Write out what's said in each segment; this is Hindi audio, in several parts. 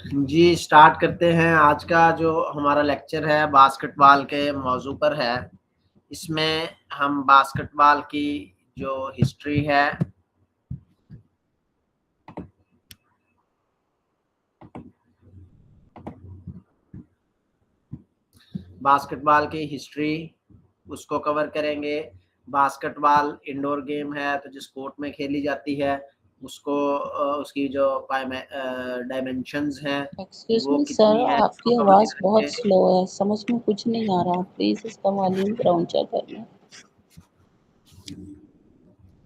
जी, स्टार्ट करते हैं। आज का जो हमारा लेक्चर है बास्केटबॉल के मौजू पर है। इसमें हम बास्केटबॉल की जो हिस्ट्री है बास्केटबॉल की हिस्ट्री उसको कवर करेंगे। बास्केटबॉल इंडोर गेम है तो जिस कोर्ट में खेली जाती है उसको उसकी जो डायमेंशंस हैं एक्सक्यूज वो मी कितनी सर, है आपकी उसको कवर आवाज़ बहुत करेंगे। स्लो है, समझ में कुछ नहीं आ रहा। प्लीज़ इसका वॉल्यूम थोड़ा ऊंचा करना।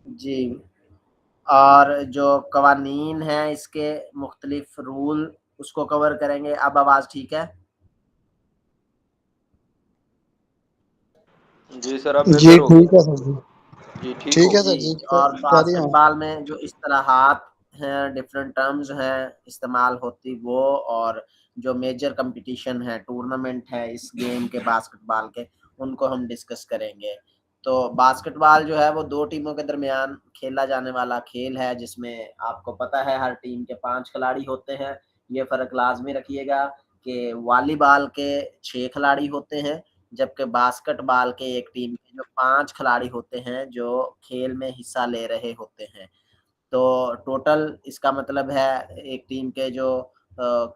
जी, और जो कवानीन है इसके मुख्तलिफ रूल उसको कवर करेंगे। अब आवाज़ ठीक है? जी सर, आप जी बेहतर हो ठीक गया। है सर जी। जी ठीक ठीक हो। है सर जी, जी, और कैरी ऑन। बास्केटबॉल में जो इस्तिलाहात हैं, डिफरेंट टर्म्स हैं इस्तेमाल होती वो, और जो मेजर कंपटीशन है, टूर्नामेंट है इस गेम के बास्केटबॉल के, उनको हम डिस्कस करेंगे। तो बास्केटबॉल जो है वो 2 टीमों के दरमियान खेला जाने वाला खेल है जिसमें आपको पता है हर टीम के 5 खिलाड़ी होते हैं। ये फ़र्क लाज़मी रखिएगा कि वॉलीबॉल के 6 खिलाड़ी होते हैं, जबकि बास्केटबॉल के एक टीम के जो 5 खिलाड़ी होते हैं जो खेल में हिस्सा ले रहे होते हैं। तो टोटल इसका मतलब है एक टीम के जो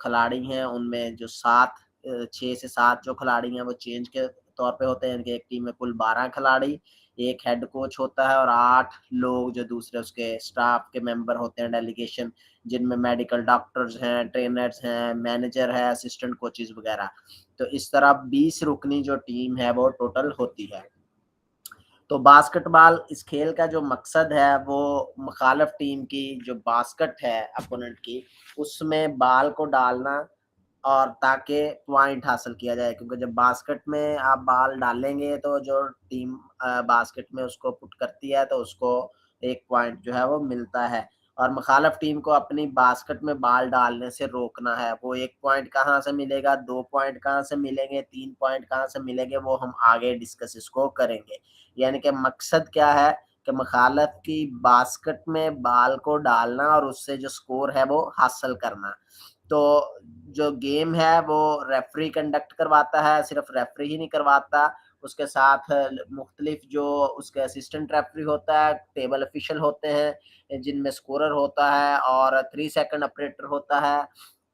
खिलाड़ी हैं उनमें जो 6 से 7 जो खिलाड़ी हैं वो चेंज के तौर पे होते हैं। इनके एक टीम में कुल 12 खिलाड़ी, एक हेड कोच होता है और 8 लोग जो दूसरे उसके स्टाफ के मेंबर होते हैं, डेलीगेशन, जिनमें मेडिकल डॉक्टर्स हैं, ट्रेनर्स हैं, मैनेजर है, असिस्टेंट कोचेज़ वगैरह। तो इस तरह 20 रुकनी जो टीम है वो टोटल होती है। तो बास्केटबॉल इस खेल का जो मकसद है वो मुखालिफ टीम की जो बास्केट है अपोनेंट की, उसमें बॉल को डालना और ताकि पॉइंट हासिल किया जाए, क्योंकि जब बास्केट में आप बॉल डालेंगे तो जो टीम बास्केट में उसको पुट करती है तो उसको 1 पॉइंट जो है वो मिलता है, और मुखालिफ टीम को अपनी बास्केट में बॉल डालने से रोकना है। वो 1 पॉइंट कहाँ से मिलेगा, 2 पॉइंट कहाँ से मिलेंगे, 3 पॉइंट कहाँ से मिलेंगे, वो हम आगे डिस्कस इसको करेंगे। यानी कि मकसद क्या है कि मुखालिफ की बास्केट में बॉल को डालना और उससे जो स्कोर है वो हासिल करना। तो जो गेम है वो रेफरी कंडक्ट करवाता है, सिर्फ रेफरी ही नहीं करवाता, उसके साथ मुख्तलिफ जो उसके असिस्टेंट रेफरी होता है, टेबल ऑफिशियल होते हैं जिनमें स्कोरर होता है, और 3 सेकंड ऑपरेटर होता है,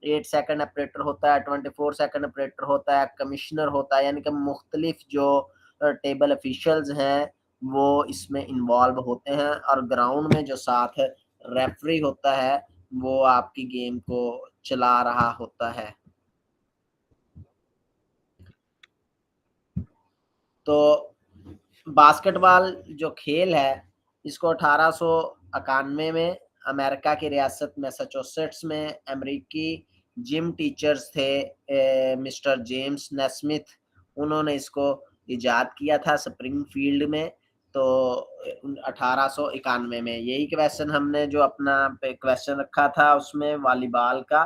8 सेकंड ऑपरेटर होता है, 24 सेकंड ऑपरेटर होता है, कमिश्नर होता है। यानी कि मुख्तलिफ जो टेबल ऑफिशियल्स हैं वो इसमें इन्वॉल्व होते हैं, और ग्राउंड में जो साथ रेफरी होता है वो आपकी गेम को चला रहा होता है। तो बास्केटबॉल जो खेल है इसको 1891 में अमेरिका की रियासत मैसाचुसेट्स में अमेरिकी जिम टीचर्स थे मिस्टर जेम्स नेस्मिथ, उन्होंने इसको इजाद किया था स्प्रिंगफील्ड में। तो 1891 में यही क्वेश्चन हमने जो अपना क्वेश्चन रखा था उसमें वॉलीबॉल का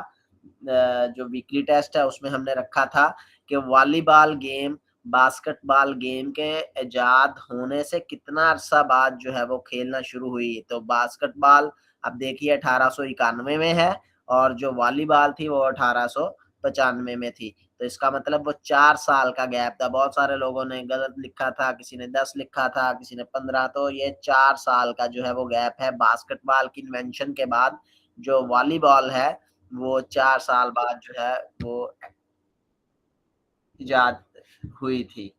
जो वीकली टेस्ट है उसमें हमने रखा था कि वॉलीबॉल गेम बास्केटबॉल गेम के इजाद होने से कितना अरसा बाद जो है वो खेलना शुरू हुई। तो बास्केटबॉल अब देखिए 1891 में है, और जो वॉलीबॉल थी वो 1895 में थी। तो इसका मतलब वो 4 साल का गैप था। बहुत सारे लोगों ने गलत लिखा था, किसी ने 10 लिखा था, किसी ने 15। तो ये 4 साल का जो है वो गैप है। बास्केटबॉल की इन्वेंशन के बाद जो वॉलीबॉल है वो 4 साल बाद जो है वो इजाद हुई थी।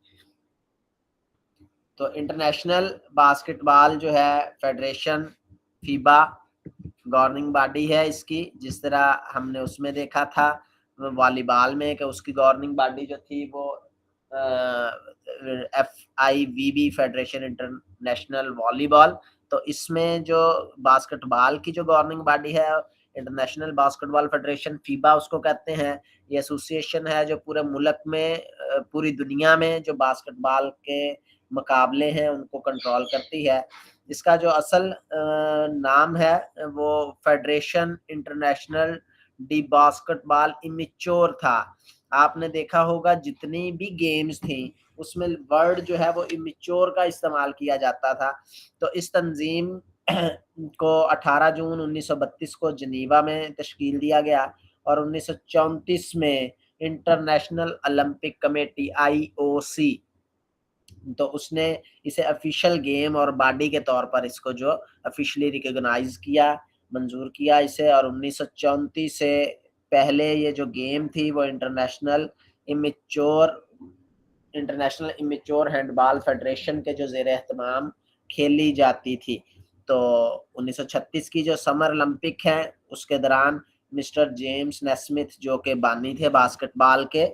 तो इंटरनेशनल बास्केटबॉल जो है फेडरेशन, फीबा गवर्निंग बॉडी है इसकी, जिस तरह हमने उसमें देखा था वॉलीबॉल में कि उसकी गवर्निंग बॉडी जो थी वो FIVB फेडरेशन इंटरनेशनल वॉलीबॉल। तो इसमें जो बास्केटबॉल की जो गवर्निंग बॉडी है इंटरनेशनल बास्केटबॉल फेडरेशन, फीबा उसको कहते हैं। ये एसोसिएशन है जो पूरे मुल्क में पूरी दुनिया में जो बास्केटबॉल के मुकाबले हैं उनको कंट्रोल करती है। इसका जो असल नाम है वो federation international D basketball immature था। आपने देखा होगा जितनी भी गेम्स थी उसमें वर्ड जो है वो इमेच्योर का इस्तेमाल किया जाता था। तो इस तंजीम को 18 जून 1932 को जनीवा में तश्कील दिया गया, और 1934 में इंटरनेशनल ओलंपिक कमेटी IOC, तो उसने इसे ऑफिशियल गेम और बॉडी के तौर पर इसको जो ऑफिशियली रिकॉग्नाइज किया, मंजूर किया इसे। और 1934 से पहले ये जो गेम थी वो इंटरनेशनल इमेच्योर हैंडबॉल फेडरेशन के जो ज़ेर एहतमाम खेली जाती थी। तो 1936 की जो समर ओलंपिक है उसके दौरान मिस्टर जेम्स नेस्मिथ जो के बानी थे बास्केटबॉल के,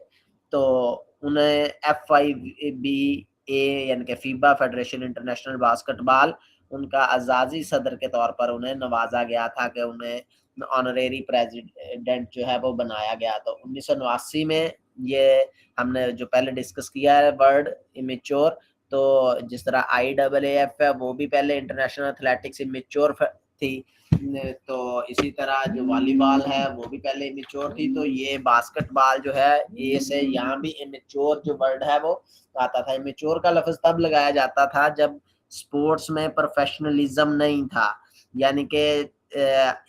तो उन्हें FIBA यानी कि फीबा फेडरेशन इंटरनेशनल बास्केटबॉल, उनका अजाजी सदर के तौर पर उन्हें नवाजा गया था कि उन्हें ऑनरेरी प्रेसिडेंट जो है वो बनाया गया। तो 1989 में ये हमने जो पहले डिस्कस किया है वर्ड इमेच्योर, तो जिस तरह IAAF है वो भी पहले इंटरनेशनल एथलेटिक्स इमेच्योर थी, तो इसी तरह जो वॉलीबॉल है वो भी पहले इमेच्योर थी। तो ये बास्केटबॉल जो है ए से यहाँ भी इमेच्योर जो वर्ड है वो आता था। इमेच्योर का लफ्ज तब लगाया जाता था जब स्पोर्ट्स में प्रोफेशनलिज्म नहीं था, यानी कि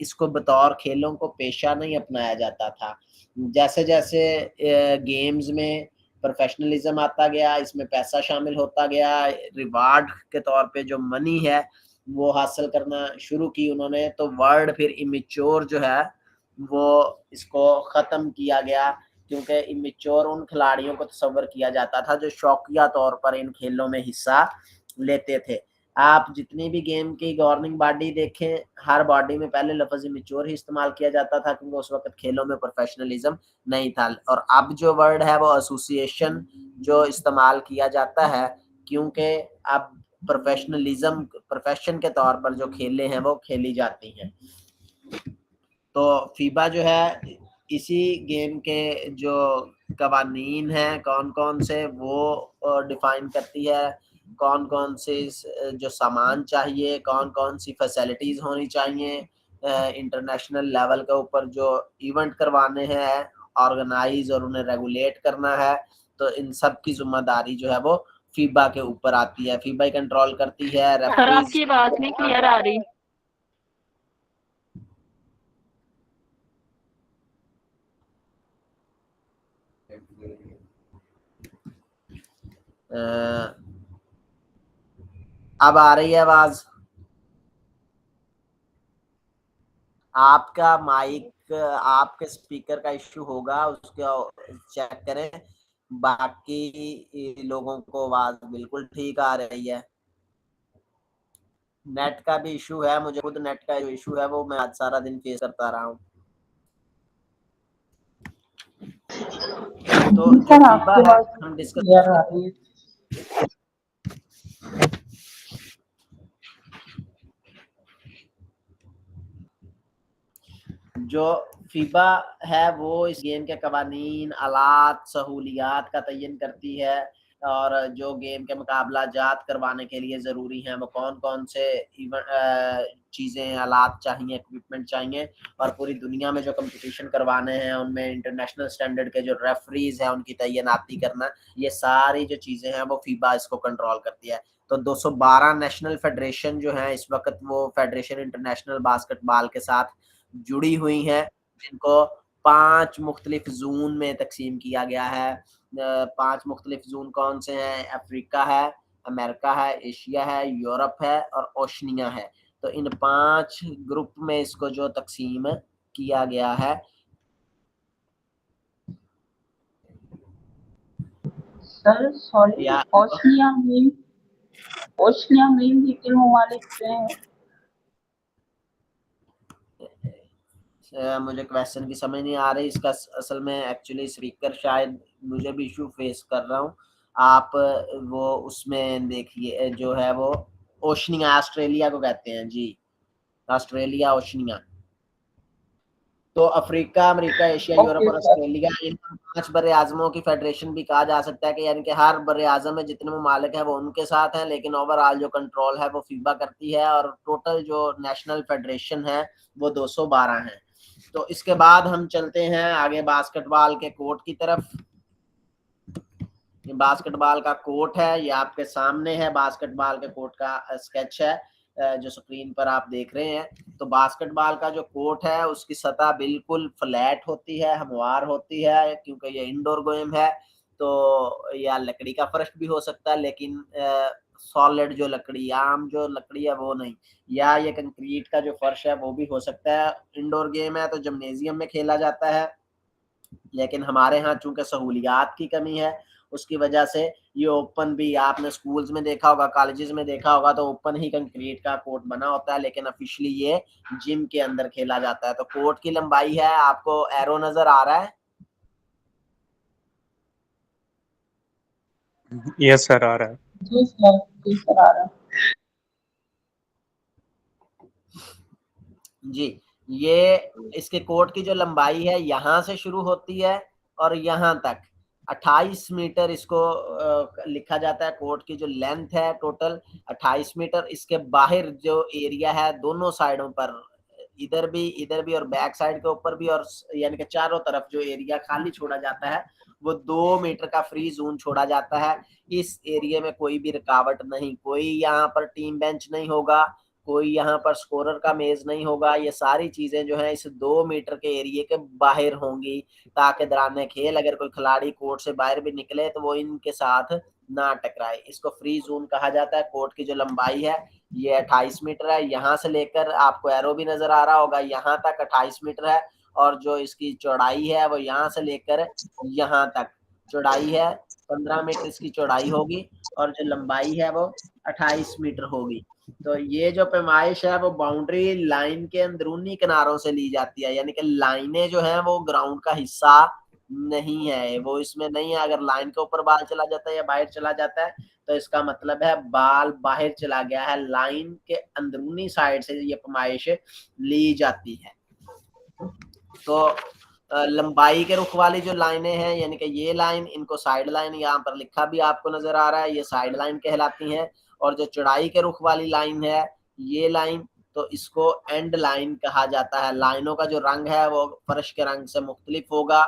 इसको बतौर खेलों को पेशा नहीं अपनाया जाता था। जैसे जैसे गेम्स में प्रोफेशनलिज्म आता गया, इसमें पैसा शामिल होता गया, रिवार्ड के तौर पे जो मनी है वो हासिल करना शुरू की उन्होंने, तो वर्ड फिर इमेच्योर जो है वो इसको ख़त्म किया गया, क्योंकि इमेच्योर उन खिलाड़ियों को तस्वर किया जाता था जो शौकिया तौर पर इन खेलों में हिस्सा लेते थे। आप जितनी भी गेम की गवर्निंग बॉडी देखें, हर बॉडी में पहले लफ्ज़ इमेच्योर ही इस्तेमाल किया जाता था, क्योंकि उस वक्त खेलों में प्रोफेशनलिज्म नहीं था। और अब जो वर्ड है वो एसोसिएशन जो इस्तेमाल किया जाता है, क्योंकि अब प्रोफेशन के तौर पर जो खेलें हैं वो खेली जाती हैं। तो फीबा जो है इसी गेम के जो कवानीन हैं कौन कौन से वो डिफाइन करती है, कौन कौन से जो सामान चाहिए, कौन कौन सी फैसिलिटीज़ होनी चाहिए, इंटरनेशनल लेवल के ऊपर जो इवेंट करवाने हैं ऑर्गेनाइज और उन्हें रेगुलेट करना है, तो इन सब की जिम्मेदारी जो है वो फीबा के ऊपर आती है। फीबा ही कंट्रोल करती है सर रेफरीज। आपकी आवाज नहीं क्लियर आ रही। अब आ रही है आवाज? आपका माइक, आपके स्पीकर का इश्यू होगा, उसको चेक करें। बाकी लोगों को आवाज बिल्कुल ठीक आ रही है। नेट का भी इशू है, मुझे खुद नेट का जो इशू है वो मैं आज सारा दिन फेस करता रहा हूँ। तो जो फीबा है हम डिस्कस जो फीबा है वो इस गेम के कवानीन, आलात, सहूलियात का तयन करती है, और जो गेम के मुकाबला जात करवाने के लिए ज़रूरी हैं वो कौन कौन से चीज़ें, आलात चाहिए, इक्विपमेंट चाहिए, और पूरी दुनिया में जो कंपटीशन करवाने हैं उनमें इंटरनेशनल स्टैंडर्ड के जो रेफरीज हैं उनकी तैनाती करना, ये सारी जो चीज़ें हैं वो फीबा इसको कंट्रोल करती है। तो 212 नेशनल फेडरेशन जो हैं इस वक्त वो फेडरेशन इंटरनेशनल बास्केटबॉल के साथ जुड़ी हुई हैं, जिनको 5 मुख्तलिफ जोन में तकसीम किया गया है। 5 मुख्तलिफ जोन कौन से हैं? अफ्रीका है, अमेरिका है, एशिया है, यूरोप है और ओशनिया है। तो इन 5 ग्रुप में इसको जो तकसीम किया गया है। सर सॉरी, ओशनिया मीन भी किन ममालिक से हैं? मुझे क्वेश्चन की समझ नहीं आ रही इसका। असल में एक्चुअली स्पीकर शायद मुझे भी इशू फेस कर रहा हूँ। आप वो उसमें देखिए जो है वो ओशनिया, ऑस्ट्रेलिया को कहते हैं जी, ऑस्ट्रेलिया, ओशनिया। तो अफ्रीका, अमेरिका, एशिया, यूरोप और ऑस्ट्रेलिया, इन 5 बड़े आजमों की फेडरेशन भी कहा जा सकता है कि यानी कि हर बड़े आजम में जितने ममालिक हैं वो उनके साथ हैं, लेकिन ओवरऑल जो कंट्रोल है वो फीबा करती है, और टोटल जो नेशनल फेडरेशन है वो 212 हैं। तो इसके बाद हम चलते हैं आगे बास्केटबॉल के कोर्ट की तरफ। बास्केटबॉल का कोर्ट है, ये आपके सामने है, बास्केटबॉल के कोर्ट का स्केच है। जो स्क्रीन पर आप देख रहे हैं, तो बास्केटबॉल का जो कोर्ट है उसकी सतह बिल्कुल फ्लैट होती है, हमवार होती है, क्योंकि ये इंडोर गेम है। तो या लकड़ी का फर्श भी हो सकता है, लेकिन सॉलिड जो लकड़ी, आम जो लकड़ी है वो नहीं, या ये कंक्रीट का जो फर्श है वो भी हो सकता है। इंडोर गेम है तो जिम्नेजियम में खेला जाता है, लेकिन हमारे यहाँ चूंकि सहूलियात की कमी है, उसकी वजह से ये ओपन भी, आपने स्कूल्स में देखा होगा, कॉलेजेस में देखा होगा, तो ओपन ही कंक्रीट का कोर्ट बना होता है, लेकिन ऑफिशियली ये जिम के अंदर खेला जाता है। तो कोर्ट की लंबाई है, आपको एरो नजर आ रहा है? यस सर, आ रहा है। जी सर आ रहा है। जी, ये इसके कोर्ट की जो लंबाई है यहाँ से शुरू होती है और यहाँ तक 28 मीटर इसको लिखा जाता है। कोर्ट की जो लेंथ है टोटल 28 मीटर। इसके बाहर जो एरिया है दोनों साइडों पर, इधर भी और बैक साइड के ऊपर भी, और यानी कि चारों तरफ जो एरिया खाली छोड़ा जाता है वो 2 मीटर का फ्री जोन छोड़ा जाता है। इस एरिया में कोई भी रुकावट नहीं, कोई यहाँ पर टीम बेंच नहीं होगा, कोई यहाँ पर स्कोरर का मेज नहीं होगा। ये सारी चीजें जो है इस 2 मीटर के एरिया के बाहर होंगी, ताकि दौरान खेल अगर कोई खिलाड़ी कोर्ट से बाहर भी निकले तो वो इनके साथ ना टकराए। इसको फ्री जोन कहा जाता है। कोर्ट की जो लंबाई है ये 28 मीटर है। यहाँ से लेकर, आपको एरो भी नजर आ रहा होगा, यहाँ तक 28 मीटर है, और जो इसकी चौड़ाई है वो यहाँ से लेकर यहाँ तक चौड़ाई है 15 मीटर इसकी चौड़ाई होगी, और जो लंबाई है वो 28 मीटर होगी। तो ये जो पैमाइश है वो बाउंड्री लाइन के अंदरूनी किनारों से ली जाती है, यानी कि लाइनें जो है वो ग्राउंड का हिस्सा नहीं है, वो इसमें नहीं है। अगर लाइन के ऊपर बाल चला जाता है या बाहर चला जाता है तो इसका मतलब है बाल बाहर चला गया है। लाइन के अंदरूनी साइड से ये पैमाइश ली जाती है। तो लंबाई के रुख वाली जो लाइनें हैं, यानी कि ये लाइन, इनको साइड लाइन, यहाँ पर लिखा भी आपको नजर आ रहा है, ये साइड लाइन कहलाती हैं। और जो चौड़ाई के रुख वाली लाइन है ये लाइन, तो इसको एंड लाइन कहा जाता है। लाइनों का जो रंग है वो फर्श के रंग से मुख्तलिफ होगा।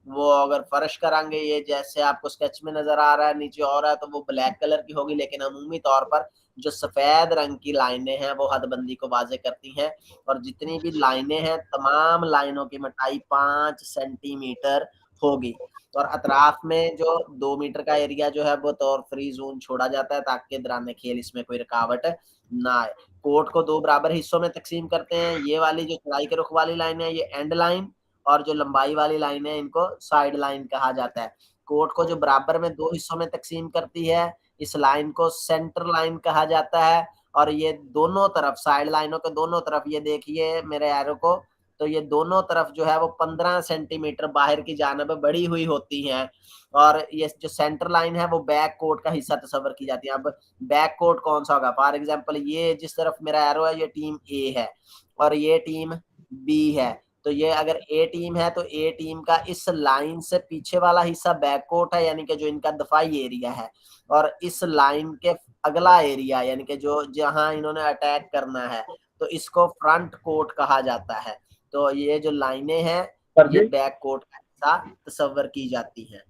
वो अगर फर्श का रंग है, ये जैसे आपको स्केच में नजर आ रहा है नीचे और है, तो वो ब्लैक कलर की होगी, लेकिन अमूमी तौर पर जो सफेद रंग की लाइनें हैं वो हदबंदी को वाजे करती हैं। और जितनी भी लाइनें हैं, तमाम लाइनों की मोटाई 5 सेंटीमीटर होगी। और अतराफ में जो 2 मीटर का एरिया जो है वो तो और फ्री जोन छोड़ा जाता है, ताकि दौरान खेल इसमें कोई रुकावट ना आए। कोर्ट को 2 बराबर हिस्सों में तकसीम करते हैं। ये वाली जो चौड़ाई के रुख वाली लाइन है ये एंड लाइन, और जो लंबाई वाली लाइन है इनको साइड लाइन कहा जाता है। कोर्ट को जो बराबर में 2 हिस्सों में तकसीम करती है, इस लाइन को सेंटर लाइन कहा जाता है। और ये दोनों तरफ, साइड लाइनों के दोनों तरफ, ये देखिए मेरे एरो को, तो ये दोनों तरफ जो है वो 15 सेंटीमीटर बाहर की जानब बढ़ी हुई होती हैं। और ये जो सेंटर लाइन है वो बैक कोर्ट का हिस्सा तस्वर की जाती है। अब बैक कोर्ट कौन सा होगा? फॉर एग्जांपल ये जिस तरफ मेरा एरो है ये टीम ए है और ये टीम बी है। तो ये अगर ए टीम है तो ए टीम का इस लाइन से पीछे वाला हिस्सा बैक कोर्ट है, यानी कि जो इनका दफाई एरिया है। और इस लाइन के अगला एरिया, यानी कि जो जहां इन्होंने अटैक करना है, तो इसको फ्रंट कोर्ट कहा जाता है। तो ये जो लाइनें हैं ये बैक कोर्ट का हिस्सा तस्वर की जाती हैं।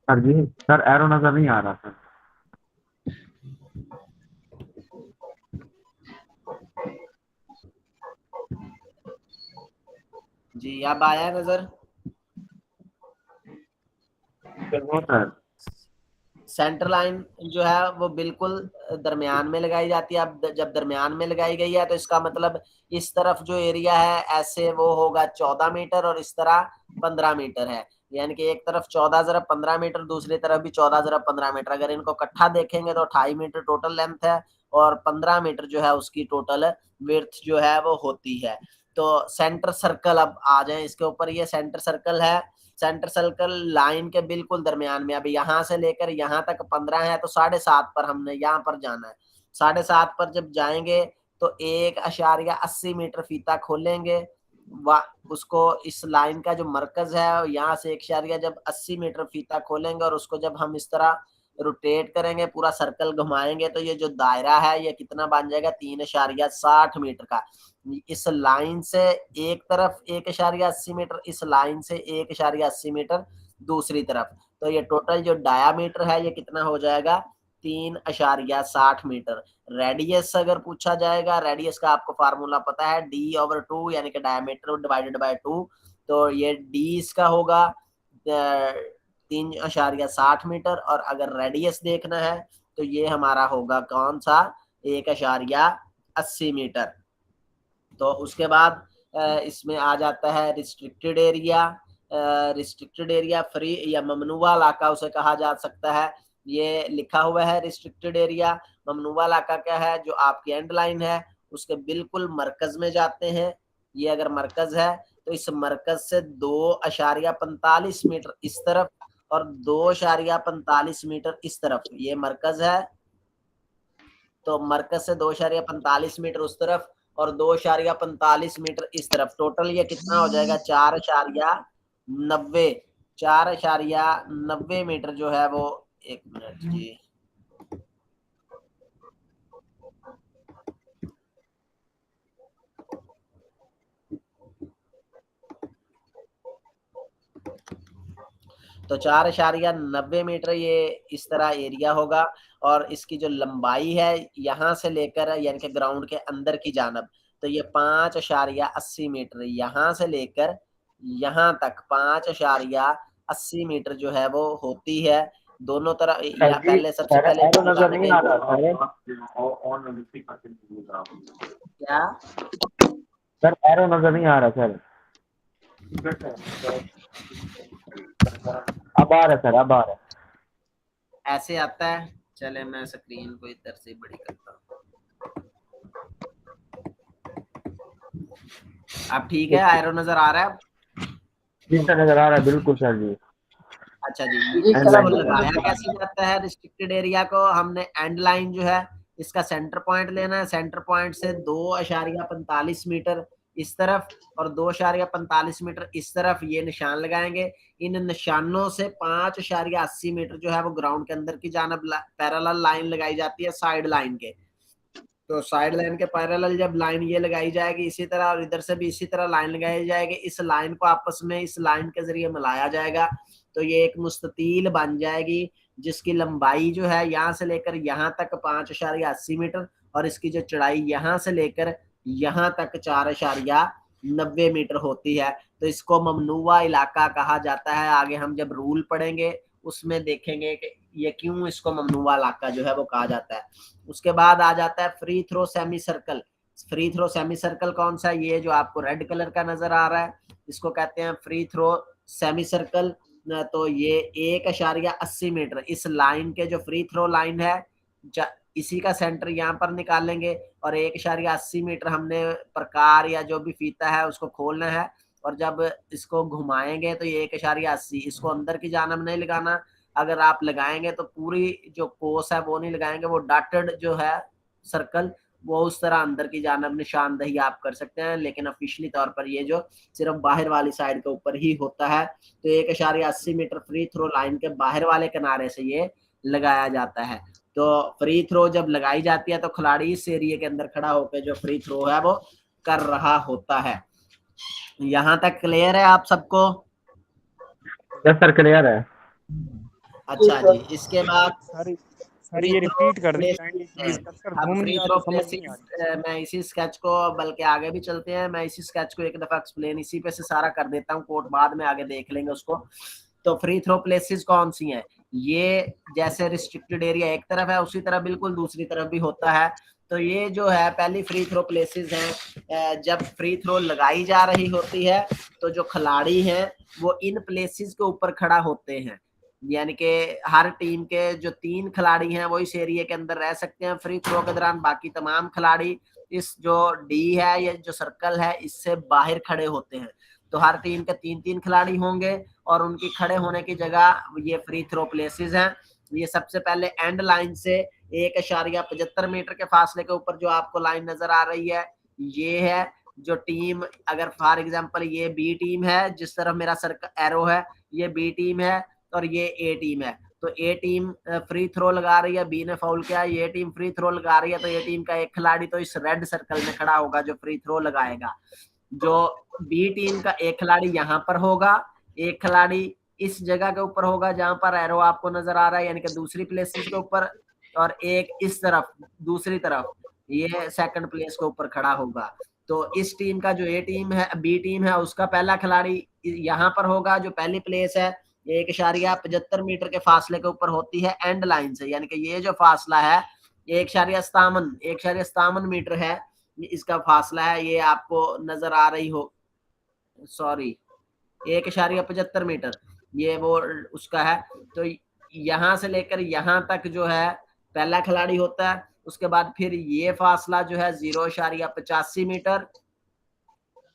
सर जी, सर एरो नजर नहीं आ रहा सर। जी, अब आया नजर? सर सेंटर लाइन जो है वो बिल्कुल दरमियान में लगाई जाती है। अब जब दरमियान में लगाई गई है तो इसका मतलब इस तरफ जो एरिया है ऐसे वो होगा 14 मीटर और इस तरह 15 मीटर है। यानी कि एक तरफ 14 ज़रब 15 मीटर, दूसरी तरफ भी 14 ज़रब 15 मीटर। अगर इनको इकट्ठा देखेंगे तो 28 मीटर टोटल लेंथ है और 15 मीटर जो है उसकी टोटल विड्थ जो है वो होती है। तो सेंटर सर्कल, अब आ जाए इसके ऊपर, ये सेंटर सर्कल है। सेंटर सर्कल लाइन के बिल्कुल दरमियान में। अब यहाँ से लेकर यहाँ तक 15 है, तो 7.5 पर हमने यहाँ पर जाना है। 7.5 पर जब जाएंगे तो 1.80 मीटर फीता खोलेंगे, उसको इस लाइन का जो मरकज है यहाँ से 1.80 मीटर फीता खोलेंगे, और उसको जब हम इस तरह रोटेट करेंगे, पूरा सर्कल घुमाएंगे, तो ये जो दायरा है ये कितना बन जाएगा? 3.60 मीटर का। इस लाइन से एक तरफ 1.80 मीटर, इस लाइन से 1.80 मीटर दूसरी तरफ। तो ये टोटल जो डायामीटर है ये कितना हो जाएगा? 3.60 मीटर। रेडियस अगर पूछा जाएगा, रेडियस का आपको फार्मूला पता है, d/2 यानी कि डायमीटर डिवाइडेड बाय 2, तो ये d इसका होगा 3.60 मीटर। और अगर रेडियस देखना है तो ये हमारा होगा कौन सा, 1.80 मीटर। तो उसके बाद इसमें आ जाता है restricted area. Restricted area free या ममनुआ इलाका उसे कहा जा सकता है। ये लिखा हुआ है रिस्ट्रिक्टेड एरिया। ममनुआ इलाका क्या है, जो आपकी एंड लाइन है उसके बिल्कुल मरकज में जाते हैं। ये अगर मरकज है तो इस मरकज से 2.45 मीटर इस तरफ और 2.45 मीटर इस तरफ, ये मरकज है। तो मरकज से 2.45 मीटर उस तरफ और 2.45 मीटर इस तरफ, टोटल ये कितना हो जाएगा, 4.90 मीटर जो है वो, एक मिनट जी, तो 4.90 मीटर ये इस तरह एरिया होगा। और इसकी जो लंबाई है यहाँ से लेकर यानी कि ग्राउंड के अंदर की जानब, तो ये 5.80 मीटर, यहाँ से लेकर यहाँ तक 5.80 मीटर जो है वो होती है दोनों तरफ। या पहले सबसे पहले एरो नजर बताने नहीं के आ रहा क्या, सर, एरो नजर नहीं आ रहा सर। अब आ रहा सर, अब आ रहा है। ऐसे आता है। चले मैं स्क्रीन को इधर से बड़ी करता हूँ। अब ठीक है, एरो नजर आ रहा है। जी सर, नजर आ रहा है, बिल्कुल सर जी। अच्छा जी, जी एंड सर इसको लाइन अब लगाया कैसे जाता है रिस्ट्रिक्टेड एरिया को, हमने एंड लाइन जो है इसका सेंटर पॉइंट लेना है। सेंटर पॉइंट से 2.45 मीटर इस तरफ और 2.45 मीटर इस तरफ ये निशान लगाएंगे। इन निशानों से 5.80 मीटर जो है वो ग्राउंड के अंदर की जानब पैरेलल लाइन लगाई जाती है साइड लाइन के। तो साइड लाइन के पैरेलल जब लाइन ये लगाई जाएगी इसी तरह, और इधर से भी इसी तरह लाइन लगाई जाएगी, इस लाइन को आपस में इस लाइन के जरिए मिलाया जाएगा, तो ये एक मुस्ततील बन जाएगी जिसकी लंबाई जो है यहाँ से लेकर यहाँ तक 5.80 मीटर और इसकी जो चौड़ाई यहाँ से लेकर यहाँ तक 4.90 मीटर होती है। तो इसको ममनुआ इलाका कहा जाता है। आगे हम जब रूल पढ़ेंगे उसमें देखेंगे कि ये क्यों इसको ममनुआ इलाका जो है वो कहा जाता है। उसके बाद आ जाता है free throw semi circle. Free throw semi circle कौन सा है, ये जो आपको रेड कलर का नजर आ रहा है इसको कहते हैं फ्री थ्रो सेमी सर्कल। तो ये 1.80 मीटर इस लाइन के जो फ्री थ्रो लाइन है इसी का सेंटर यहाँ पर निकालेंगे और 1.80 मीटर हमने प्रकार या जो भी फीता है उसको खोलना है। और जब इसको घुमाएंगे तो ये 1.80, इसको अंदर की जानब नहीं लगाना। अगर आप लगाएंगे तो पूरी जो कोस है वो नहीं लगाएंगे, वो डॉटेड जो है सर्कल वो उस तरह अंदर की जानब निशानदही आप कर सकते हैं, लेकिन ऑफिशियली तौर पर ये जो सिर्फ बाहर वाली साइड के ऊपर ही होता है। तो 1.80 मीटर फ्री थ्रो लाइन के बाहर वाले किनारे से ये लगाया जाता है। तो फ्री थ्रो जब लगाई जाती है तो खिलाड़ी इस एरिया के अंदर खड़ा होकर जो फ्री थ्रो है वो कर रहा होता है। यहाँ तक क्लियर है आप सबको? यस सर, क्लियर है। अच्छा जी, इसके बाद सर ये रिपीट कर दें काइंडली प्लीज, सर अब घूम फ्री नहीं आ थ्रो रही, समझ नहीं आ रही। मैं इसी स्केच को, बल्कि आगे भी चलते हैं, मैं इसी स्केच को एक दफा एक्सप्लेन इसी पे से सारा कर देता हूँ, कोट बाद में आगे देख लेंगे उसको। तो फ्री थ्रो प्लेसेस कौन सी हैं, ये जैसे रिस्ट्रिक्टेड एरिया एक तरफ है उसी तरह बिल्कुल दूसरी तरफ भी होता है। तो ये जो है पहली फ्री थ्रो प्लेसेस हैं, जब फ्री थ्रो लगाई जा रही होती है तो जो खिलाड़ी हैं वो इन प्लेसेस के ऊपर खड़ा होते हैं। यानी कि हर टीम के जो 3 खिलाड़ी हैं वो इस एरिया के अंदर रह सकते हैं फ्री थ्रो के दौरान, बाकी तमाम खिलाड़ी इस जो डी है ये जो सर्कल है इससे बाहर खड़े होते हैं। तो हर टीम के 3-3 खिलाड़ी होंगे और उनकी खड़े होने की जगह ये फ्री थ्रो प्लेसेस हैं। ये सबसे पहले एंड लाइन से 1.75 मीटर के फासले के ऊपर जो आपको लाइन नजर आ रही है ये है जो टीम, अगर फॉर एग्जांपल ये बी टीम है, जिस तरफ मेरा सर्कल एरो है ये बी टीम है और ये ए टीम है। तो ए टीम फ्री थ्रो लगा रही है, बी ने फाउल किया, ये टीम फ्री थ्रो लगा रही है, तो ये टीम का एक खिलाड़ी तो इस रेड सर्कल में खड़ा होगा जो फ्री थ्रो लगाएगा। जो बी टीम का एक खिलाड़ी यहाँ पर होगा, एक खिलाड़ी इस जगह के ऊपर होगा जहां पर एरो आपको नजर आ रहा है, यानी कि दूसरी प्लेसेस के ऊपर, और एक इस तरफ दूसरी तरफ ये सेकंड प्लेस के ऊपर खड़ा होगा। तो इस टीम का जो ए टीम है, बी टीम है, उसका पहला खिलाड़ी यहाँ पर होगा। जो पहली प्लेस है 1.75 मीटर के फासले के ऊपर होती है एंड लाइन से, यानी कि ये जो फासला है 1.57 मीटर है, इसका फासला है। ये आपको नजर आ रही हो, सॉरी 1.75 मीटर ये वो उसका है। तो यहाँ से लेकर यहाँ तक जो है पहला खिलाड़ी होता है। उसके बाद फिर ये फासला जो है 0.85 मीटर।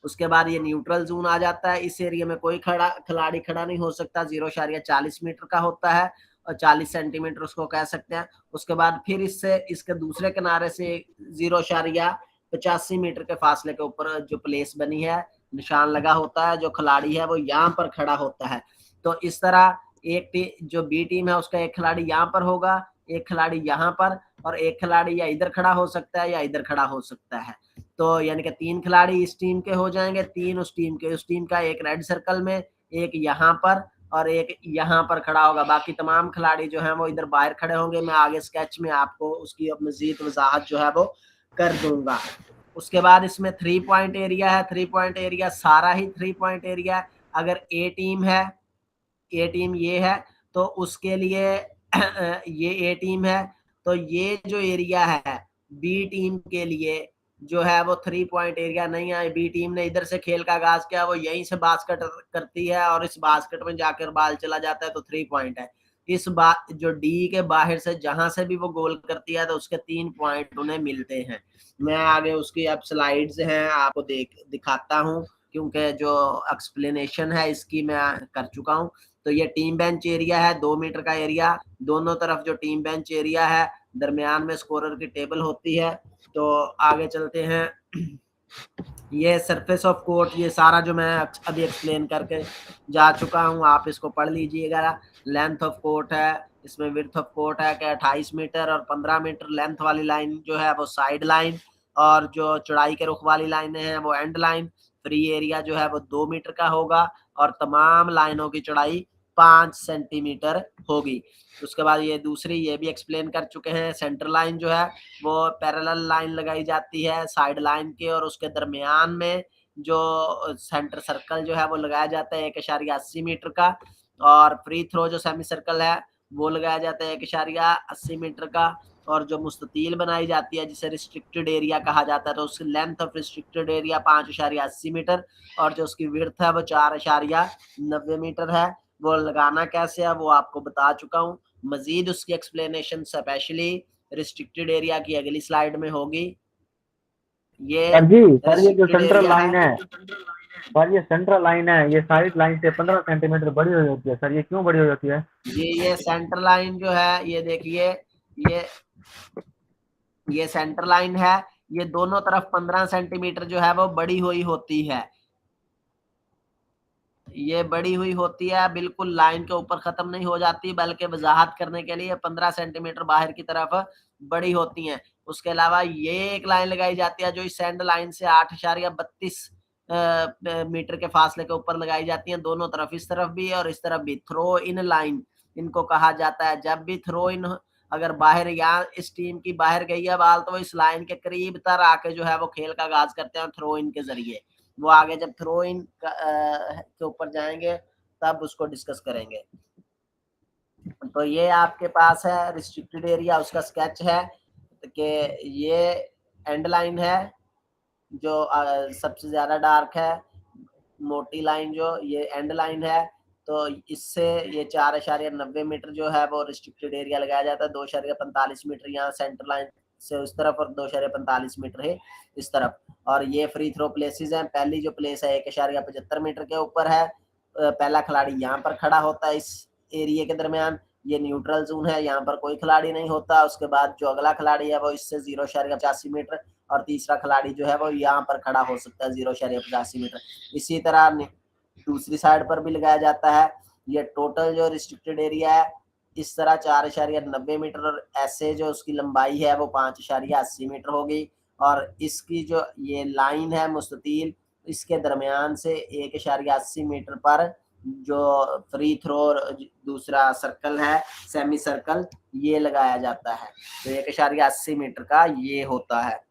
उसके बाद ये न्यूट्रल जोन आ जाता है। इस एरिया में कोई खिलाड़ी खड़ा नहीं हो सकता। 0.40 मीटर का होता है और 40 सेंटीमीटर उसको कह सकते हैं। उसके बाद फिर इससे इसके दूसरे किनारे से 0.85 मीटर के फासले के ऊपर जो प्लेस बनी है, निशान लगा होता है, जो खिलाड़ी है वो यहाँ पर खड़ा होता है। तो इस तरह एक जो बी टीम है उसका एक खिलाड़ी यहाँ पर होगा, एक खिलाड़ी यहाँ पर, और एक खिलाड़ी या इधर खड़ा हो सकता है या इधर खड़ा हो सकता है। तो यानी कि 3 खिलाड़ी इस टीम के हो जाएंगे, 3 उस टीम के। उस टीम का एक रेड सर्कल में, एक यहाँ पर और एक यहाँ पर खड़ा होगा। बाकी तमाम खिलाड़ी जो हैं वो इधर बाहर खड़े होंगे। मैं आगे स्केच में आपको उसकी मजीद वजाहत जो है वो कर दूंगा। उसके बाद इसमें 3 पॉइंट एरिया है। 3 पॉइंट एरिया सारा ही 3 पॉइंट एरिया है। अगर ए टीम है, ए टीम ये है, तो उसके लिए ये ए टीम है, तो ये जो एरिया है बी टीम के लिए जो है वो 3 पॉइंट एरिया नहीं है। बी टीम ने इधर से खेल का आगाज किया, वो यहीं से बास्केट करती है और इस बास्केट में जाकर बाल चला जाता है, तो 3 पॉइंट है। इस बात जो डी के बाहर से जहां से भी वो गोल करती है तो उसके 3 पॉइंट उन्हें मिलते हैं। मैं आगे उसकी अब स्लाइड्स हैं आपको दिखाता हूँ, क्योंकि जो एक्सप्लेनेशन है इसकी मैं कर चुका हूँ। तो ये टीम बेंच एरिया है, 2 मीटर का एरिया। दोनों तरफ जो टीम बेंच एरिया है, दरमियान में स्कोरर की टेबल होती है। तो आगे चलते हैं। ये सरफेस ऑफ कोर्ट, ये सारा जो मैं अभी एक्सप्लेन करके जा चुका हूँ, आप इसको पढ़ लीजिएगा। लेंथ ऑफ कोर्ट है, इसमें विड्थ ऑफ कोर्ट है कि 28 मीटर और 15 मीटर लेंथ वाली लाइन जो है वो साइड लाइन, और जो चौड़ाई के रुख वाली लाइनें हैं वो एंड लाइन। फ्री एरिया जो है वो 2 मीटर का होगा और तमाम लाइनों की चौड़ाई 5 सेंटीमीटर होगी। उसके बाद ये दूसरी, ये भी एक्सप्लेन कर चुके हैं। सेंटर लाइन जो है वो पैरेलल लाइन लगाई जाती है साइड लाइन के, और उसके दरमियान में जो सेंटर सर्कल जो है वो लगाया जाता है 1.80 मीटर का। और फ्री थ्रो जो सेमी सर्कल है वो लगाया जाता है 1.80 मीटर का। और जो मुस्ततील बनाई जाती है जिसे रिस्ट्रिक्टेड एरिया कहा जाता है, तो उसकी length of restricted area 5.80 metre, और जो उसकी विड्थ है वो 4.90 मीटर है। वो लगाना कैसे है वो आपको बता चुका हूँ। मजीद उसकी एक्सप्लेनेशन स्पेशली रिस्ट्रिक्टेड एरिया की अगली स्लाइड में होगी। ये सर जी, सर ये जो restricted सेंट्रल area लाइन है, सर ये सेंट्रल लाइन है, ये साइड लाइन से 15 सेंटीमीटर बड़ी हुई होती है। सर ये क्यों बड़ी हुई होती है? ये सेंटर लाइन जो है, ये देखिए, ये सेंटर लाइन है, ये दोनों तरफ 15 सेंटीमीटर जो है वो बड़ी हुई होती है। ये बड़ी हुई होती है, बिल्कुल लाइन के ऊपर खत्म नहीं हो जाती, बल्कि वजाहत करने के लिए 15 सेंटीमीटर बाहर की तरफ बड़ी होती हैं। उसके अलावा ये एक लाइन लगाई जाती है जो इस सेंटर लाइन से 8.32 मीटर के फासले के ऊपर लगाई जाती है, दोनों तरफ, इस तरफ भी और इस तरफ भी। थ्रो इन लाइन इनको कहा जाता है। जब भी थ्रो इन अगर बाहर, या इस टीम की बाहर गई है बाल, तो इस लाइन के करीब तर आके जो है वो खेल का आगाज करते हैं थ्रो इन के जरिए। वो आगे जब थ्रो इन के ऊपर जाएंगे तब उसको डिस्कस करेंगे। तो ये आपके पास है रिस्ट्रिक्टेड एरिया, उसका स्केच है कि ये एंड लाइन है जो सबसे ज्यादा डार्क है, मोटी लाइन जो ये एंड लाइन है। तो इससे ये 4.90 मीटर जो है वो रिस्ट्रिक्टेड एरिया लगाया जाता है। 2.45 मीटर यहाँ सेंटर लाइन से उस तरफ और 2.45 मीटर है इस तरफ। और ये फ्री थ्रो प्लेसेस हैं। पहली जो प्लेस है 1.75 मीटर के ऊपर है। पहला खिलाड़ी यहाँ पर खड़ा होता है इस एरिया के दरमियान। ये न्यूट्रल जोन है, यहाँ पर कोई खिलाड़ी नहीं होता। उसके बाद जो अगला खिलाड़ी है वो इससे 0.85 मीटर, और तीसरा खिलाड़ी जो है वो यहाँ पर खड़ा हो सकता है 0.85 मीटर। इसी तरह दूसरी साइड पर भी लगाया जाता है। ये टोटल जो रिस्ट्रिक्टेड एरिया है इस तरह 4.90 मीटर, और ऐसे जो उसकी लंबाई है वो 5.80 मीटर होगी। और इसकी जो ये लाइन है मुस्ततील, इसके दरमियान से 1.80 मीटर पर जो फ्री थ्रो दूसरा सर्कल है सेमी सर्कल, ये लगाया जाता है। तो 1.80 मीटर का ये होता है।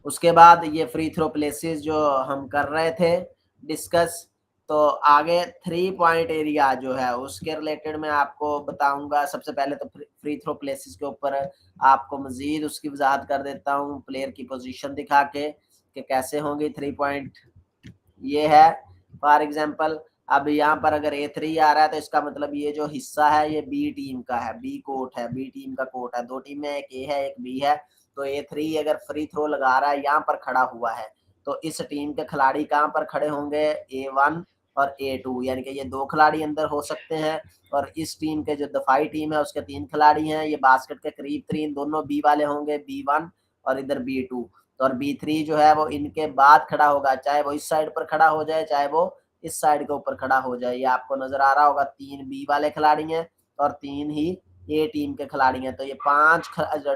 उसके बाद ये फ्री थ्रो प्लेसेस जो हम कर रहे थे डिस्कस, तो आगे 3 पॉइंट एरिया जो है उसके रिलेटेड मैं आपको बताऊंगा। सबसे पहले तो फ्री थ्रो प्लेसेस के ऊपर आपको मजीद उसकी वजाहत कर देता हूँ प्लेयर की पोजीशन दिखा के कि कैसे होंगी 3 पॉइंट। ये है फॉर एग्जांपल, अब यहाँ पर अगर A3 आ रहा है तो इसका मतलब ये जो हिस्सा है ये बी टीम का है, बी कोर्ट है, बी टीम का कोर्ट है। 2 टीम है, एक ए है एक बी है। तो A3 अगर फ्री थ्रो लगा रहा है यहाँ पर खड़ा हुआ है, तो इस टीम के खिलाड़ी कहाँ पर खड़े होंगे, A1 और A2, यानी कि ये 2 खिलाड़ी अंदर हो सकते हैं। और इस टीम के जो दफाई टीम है उसके 3 खिलाड़ी हैं, ये बास्केट के करीब 3 दोनों बी वाले होंगे, B1 और इधर B2। और B3 जो है वो इनके बाद खड़ा होगा, चाहे वो इस साइड पर खड़ा हो जाए चाहे वो इस साइड के ऊपर खड़ा हो जाए। ये आपको नजर आ रहा होगा 3 बी वाले खिलाड़ी हैं और 3 ही ए टीम के खिलाड़ी हैं। तो ये 5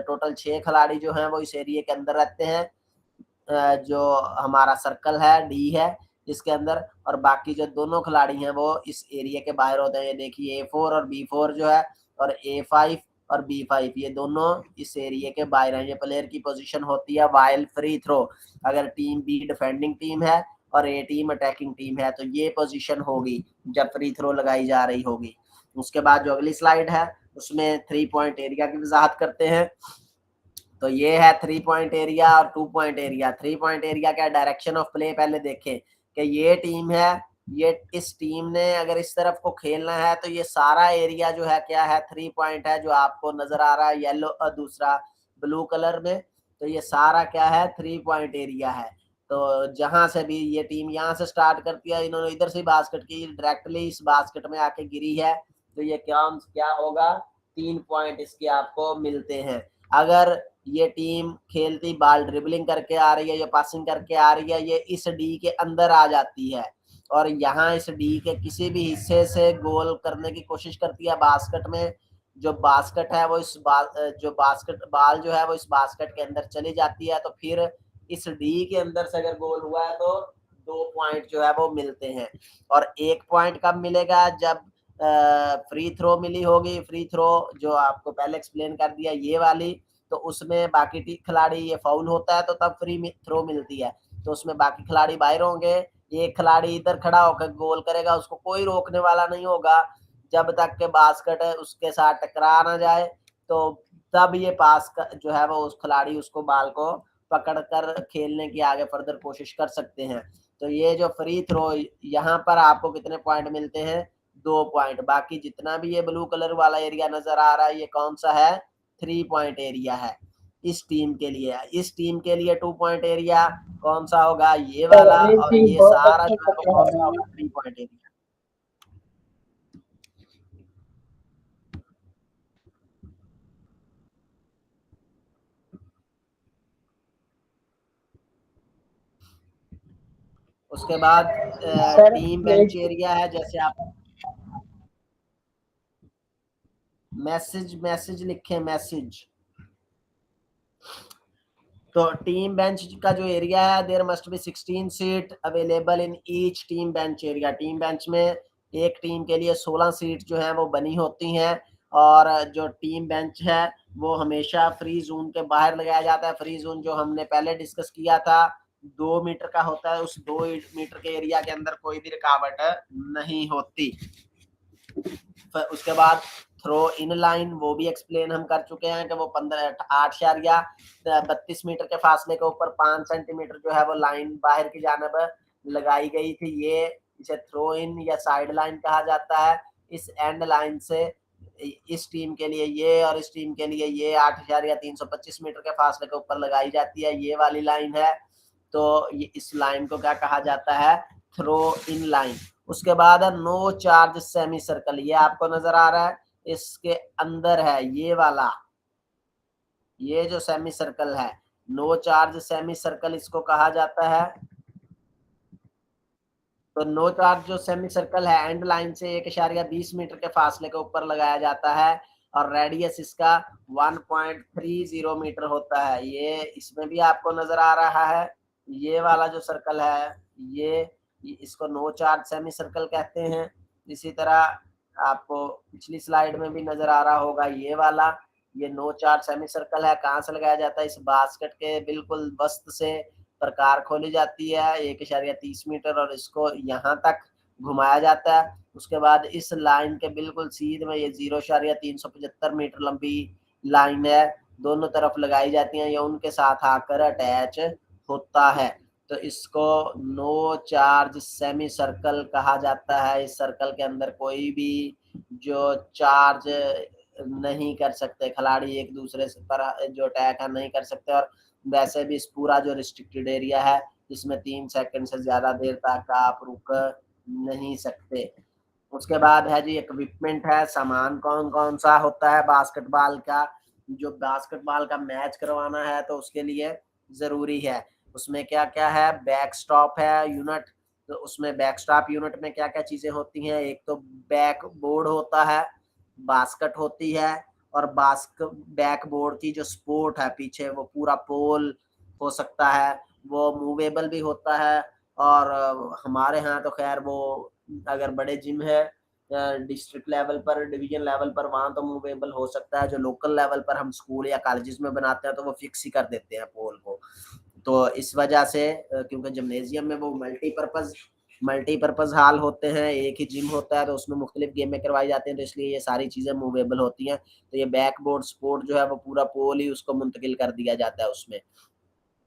टोटल 6 खिलाड़ी जो हैं वो इस एरिया के अंदर रहते हैं, जो हमारा सर्कल है डी है इसके अंदर। और बाकी जो दोनों खिलाड़ी हैं वो इस एरिया के बाहर होते हैं। ये देखिए A4 और B4 जो है, और A5 और B5 ये दोनों इस एरिया के बाहर हैं। ये प्लेयर की पोजीशन होती है वाइल फ्री थ्रो। अगर टीम बी डिफेंडिंग टीम है और ए टीम अटैकिंग टीम है तो ये पोजीशन होगी जब फ्री थ्रो लगाई जा रही होगी। उसके बाद जो अगली स्लाइड है उसमें 3 पॉइंट एरिया की वजाहत करते हैं। तो ये है 3 पॉइंट एरिया और 2 पॉइंट एरिया। 3 पॉइंट एरिया क्या, डायरेक्शन ऑफ प्ले पहले देखें कि ये टीम है, ये इस टीम ने अगर इस तरफ को खेलना है तो ये सारा एरिया जो है क्या है, 3 पॉइंट है, जो आपको नजर आ रहा है येलो और दूसरा ब्लू कलर में। तो ये सारा क्या है, 3 पॉइंट एरिया है। तो जहां से भी ये टीम यहाँ से स्टार्ट करती है, इन्होंने इधर से बास्केट की डायरेक्टली इस बास्केट में आके गिरी है, तो ये क्या होगा, 3 पॉइंट इसके आपको मिलते हैं। अगर ये टीम खेलती बाल ड्रिबलिंग करके आ रही है या पासिंग करके आ रही है, ये इस डी के अंदर आ जाती है और यहाँ इस डी के किसी भी हिस्से से गोल करने की कोशिश करती है बास्केट में। जो बास्केट है वो जो बास्केट बॉल जो है वो इस बास्केट के अंदर चली जाती है। तो फिर इस डी के अंदर से अगर गोल हुआ है तो 2 पॉइंट जो है वो मिलते हैं। और 1 पॉइंट कब मिलेगा, जब फ्री थ्रो मिली होगी। फ्री थ्रो जो आपको पहले एक्सप्लेन कर दिया ये वाली, तो उसमें बाकी खिलाड़ी ये फाउल होता है तो तब फ्री थ्रो मिलती है। तो उसमें बाकी खिलाड़ी बाहर होंगे, एक खिलाड़ी इधर खड़ा होकर गोल करेगा, उसको कोई रोकने वाला नहीं होगा जब तक के बास्केट उसके साथ टकरा ना जाए। तो तब ये पास जो है वो उस खिलाड़ी उसको बाल को पकड़ कर खेलने की आगे फर्दर कोशिश कर सकते हैं। तो ये जो फ्री थ्रो यहाँ पर आपको कितने पॉइंट मिलते हैं, 2 पॉइंट। बाकी जितना भी ये ब्लू कलर वाला एरिया नजर आ रहा है ये कौन सा है, 3 पॉइंट एरिया है इस टीम के लिए। इस टीम के लिए 2 पॉइंट एरिया कौन सा होगा, ये वाला, और ये सारा जो है कौन सा होगा, 3 पॉइंट एरिया। उसके बाद टीम बेंच एरिया है। जैसे आप मैसेज लिखे, मैसेज, तो टीम बेंच का जो एरिया है, there must be 16 seat available in each team bench area. Team bench में एक टीम के लिए 16 सीट जो है वो बनी होती हैं। और जो टीम बेंच है वो हमेशा फ्री जोन के बाहर लगाया जाता है। फ्री जोन जो हमने पहले डिस्कस किया था 2 मीटर का होता है, उस 2 मीटर के एरिया के अंदर कोई भी रुकावट नहीं होती। उसके बाद थ्रो इन लाइन, वो भी एक्सप्लेन हम कर चुके हैं कि वो 8.32 मीटर के फासले के ऊपर 5 सेंटीमीटर जो है वो लाइन बाहर की जानब लगाई गई थी। ये इसे थ्रो इन या साइड लाइन कहा जाता है। इस एंड लाइन से इस टीम के लिए ये और इस टीम के लिए ये 8.325 मीटर के फासले के ऊपर लगाई जाती है, ये वाली लाइन है। तो ये इस लाइन को क्या कहा जाता है, थ्रो इन लाइन। उसके बाद है नो चार्ज सेमी सर्कल, ये आपको नजर आ रहा है, इसके अंदर है ये वाला, ये जो सेमी सर्कल है, नो चार्ज सेमी सर्कल इसको कहा जाता है। तो नो चार्ज जो सेमी सर्कल है एंड लाइन से 1.20 मीटर के फासले के ऊपर लगाया जाता है और रेडियस इसका 1.30 मीटर होता है। ये इसमें भी आपको नजर आ रहा है, ये वाला जो सर्कल है इसको नो चार्ज सेमी सर्कल कहते हैं। इसी तरह आपको पिछली स्लाइड में भी नजर आ रहा होगा ये वाला, ये नो चार्ज सेमी सर्कल है। कहाँ से लगाया जाता है? इस बास्केट के बिल्कुल वस्त से प्रकार खोली जाती है 1.30 मीटर और इसको यहाँ तक घुमाया जाता है। उसके बाद इस लाइन के बिल्कुल सीध में ये 0.375 मीटर लंबी लाइन है, दोनों तरफ लगाई जाती हैं, ये उनके साथ आकर अटैच होता है। तो इसको नो चार्ज सेमी सर्कल कहा जाता है। इस सर्कल के अंदर कोई भी जो चार्ज नहीं कर सकते, खिलाड़ी एक दूसरे से पर जो अटैक है नहीं कर सकते। और वैसे भी इस पूरा जो रिस्ट्रिक्टेड एरिया है इसमें 3 सेकंड से ज्यादा देर तक आप रुक नहीं सकते। उसके बाद है जी इक्विपमेंट है, सामान कौन कौन सा होता है बास्केटबॉल का। जो बास्केटबॉल का मैच करवाना है तो उसके लिए जरूरी है, उसमें क्या क्या है? बैक स्टॉप है यूनिट, तो उसमें बैक स्टॉप यूनिट में क्या क्या चीजें होती हैं? एक तो बैक बोर्ड होता है, बास्केट होती है, और बैक बोर्ड की जो सपोर्ट है पीछे वो पूरा पोल हो सकता है, वो मूवेबल भी होता है। और हमारे यहाँ तो खैर वो अगर बड़े जिम है डिस्ट्रिक्ट लेवल पर, डिवीजन लेवल पर, वहां तो मूवेबल हो सकता है। जो लोकल लेवल पर हम स्कूल या कॉलेजेस में बनाते हैं तो वो फिक्स ही कर देते हैं पोल को। तो इस वजह से क्योंकि जिम्नेजियम में वो मल्टीपर्पज हॉल होते हैं, एक ही जिम होता है तो उसमें मुख्तलिफ गेमें करवाई जाती हैं, तो इसलिए ये सारी चीजें मूवेबल होती हैं। तो ये बैकबोर्ड सपोर्ट जो है वो पूरा पोल ही उसको मुंतकिल कर दिया जाता है उसमें।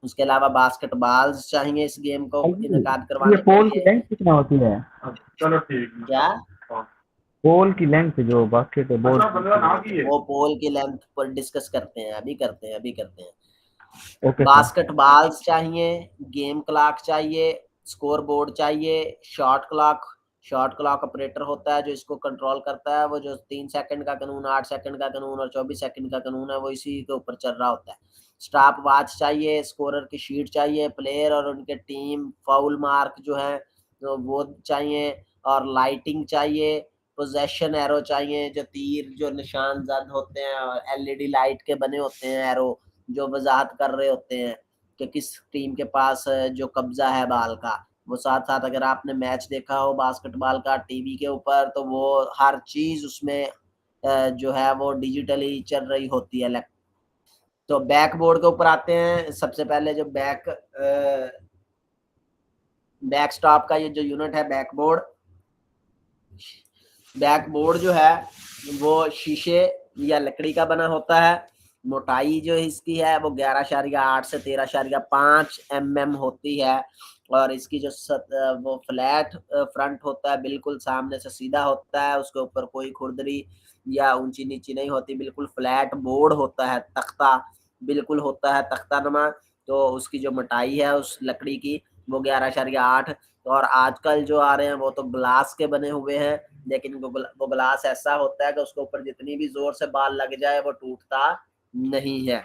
उसके अलावा बास्केटबॉल्स चाहिए इस गेम को इनकाद करवाने ये पोल के की लिए। लेंथ कितना होती है? चलो ठीक है। क्या? पोल की लेंथ जो बास्केट बोर्ड वो पोल की लेंथ पर डिस्कस करते हैं, अभी करते हैं। Okay sir. बास्केटबॉल्स चाहिए, गेम क्लॉक चाहिए, स्कोर बोर्ड चाहिए, शॉट क्लॉक ऑपरेटर होता है जो इसको कंट्रोल करता है। वो जो 3 सेकंड का कानून, 8 सेकंड का कानून और 24 सेकंड का कानून है वो इसी के ऊपर चल रहा होता है। स्टॉप वॉच चाहिए, स्कोरर की शीट चाहिए, प्लेयर और उनके टीम फाउल मार्क जो है तो वो चाहिए, और लाइटिंग चाहिए, पोजेशन एरो चाहिए, जो तीर जो निशान जद होते हैं और एलईडी लाइट के बने होते हैं एरो जो वजाहत कर रहे होते हैं कि किस टीम के पास जो कब्जा है बाल का। वो साथ साथ अगर आपने मैच देखा हो बास्केटबॉल का टीवी के ऊपर तो वो हर चीज उसमें जो है वो डिजिटली चल रही होती है। तो बैक बोर्ड के ऊपर आते हैं। सबसे पहले जो बैक स्टॉप का ये जो यूनिट है बैकबोर्ड जो है वो शीशे या लकड़ी का बना होता है। मोटाई जो इसकी है वो 11.8 से 13.5 mm होती है, और इसकी जो वो फ्लैट फ्रंट होता है, बिल्कुल सामने से सीधा होता है, उसके ऊपर कोई खुरदरी या ऊंची नीची नहीं होती, बिल्कुल फ्लैट बोर्ड होता है, तख्ता बिल्कुल होता है तख्ता नमा। तो उसकी जो मोटाई है उस लकड़ी की वो 11.8। और आजकल जो आ रहे हैं वो तो ग्लास के बने हुए हैं, लेकिन वो ग्लास ऐसा होता है कि उसके ऊपर जितनी भी जोर से बाल लग जाए वो टूटता नहीं है।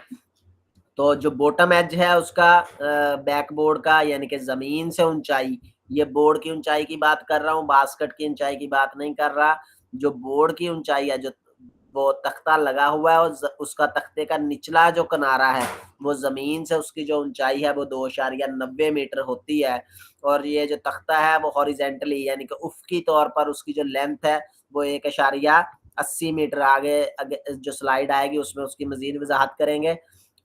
तो जो बॉटम एज है उसका बैकबोर्ड का यानी कि जमीन से ऊंचाई, ये बोर्ड की ऊंचाई की बात कर रहा हूँ, बास्केट की ऊंचाई की बात नहीं कर रहा। जो बोर्ड की ऊंचाई है, जो वो तख्ता लगा हुआ है और उसका तख्ते का निचला जो किनारा है वो जमीन से उसकी जो ऊंचाई है वो 2.90 मीटर होती है। और ये जो तख्ता है वो हॉरिजेंटली यानी कि उफकी तौर पर उसकी जो लेंथ है वो 1.80 मीटर। आगे जो स्लाइड आएगी उसमें उसकी मजीद वजाहत करेंगे।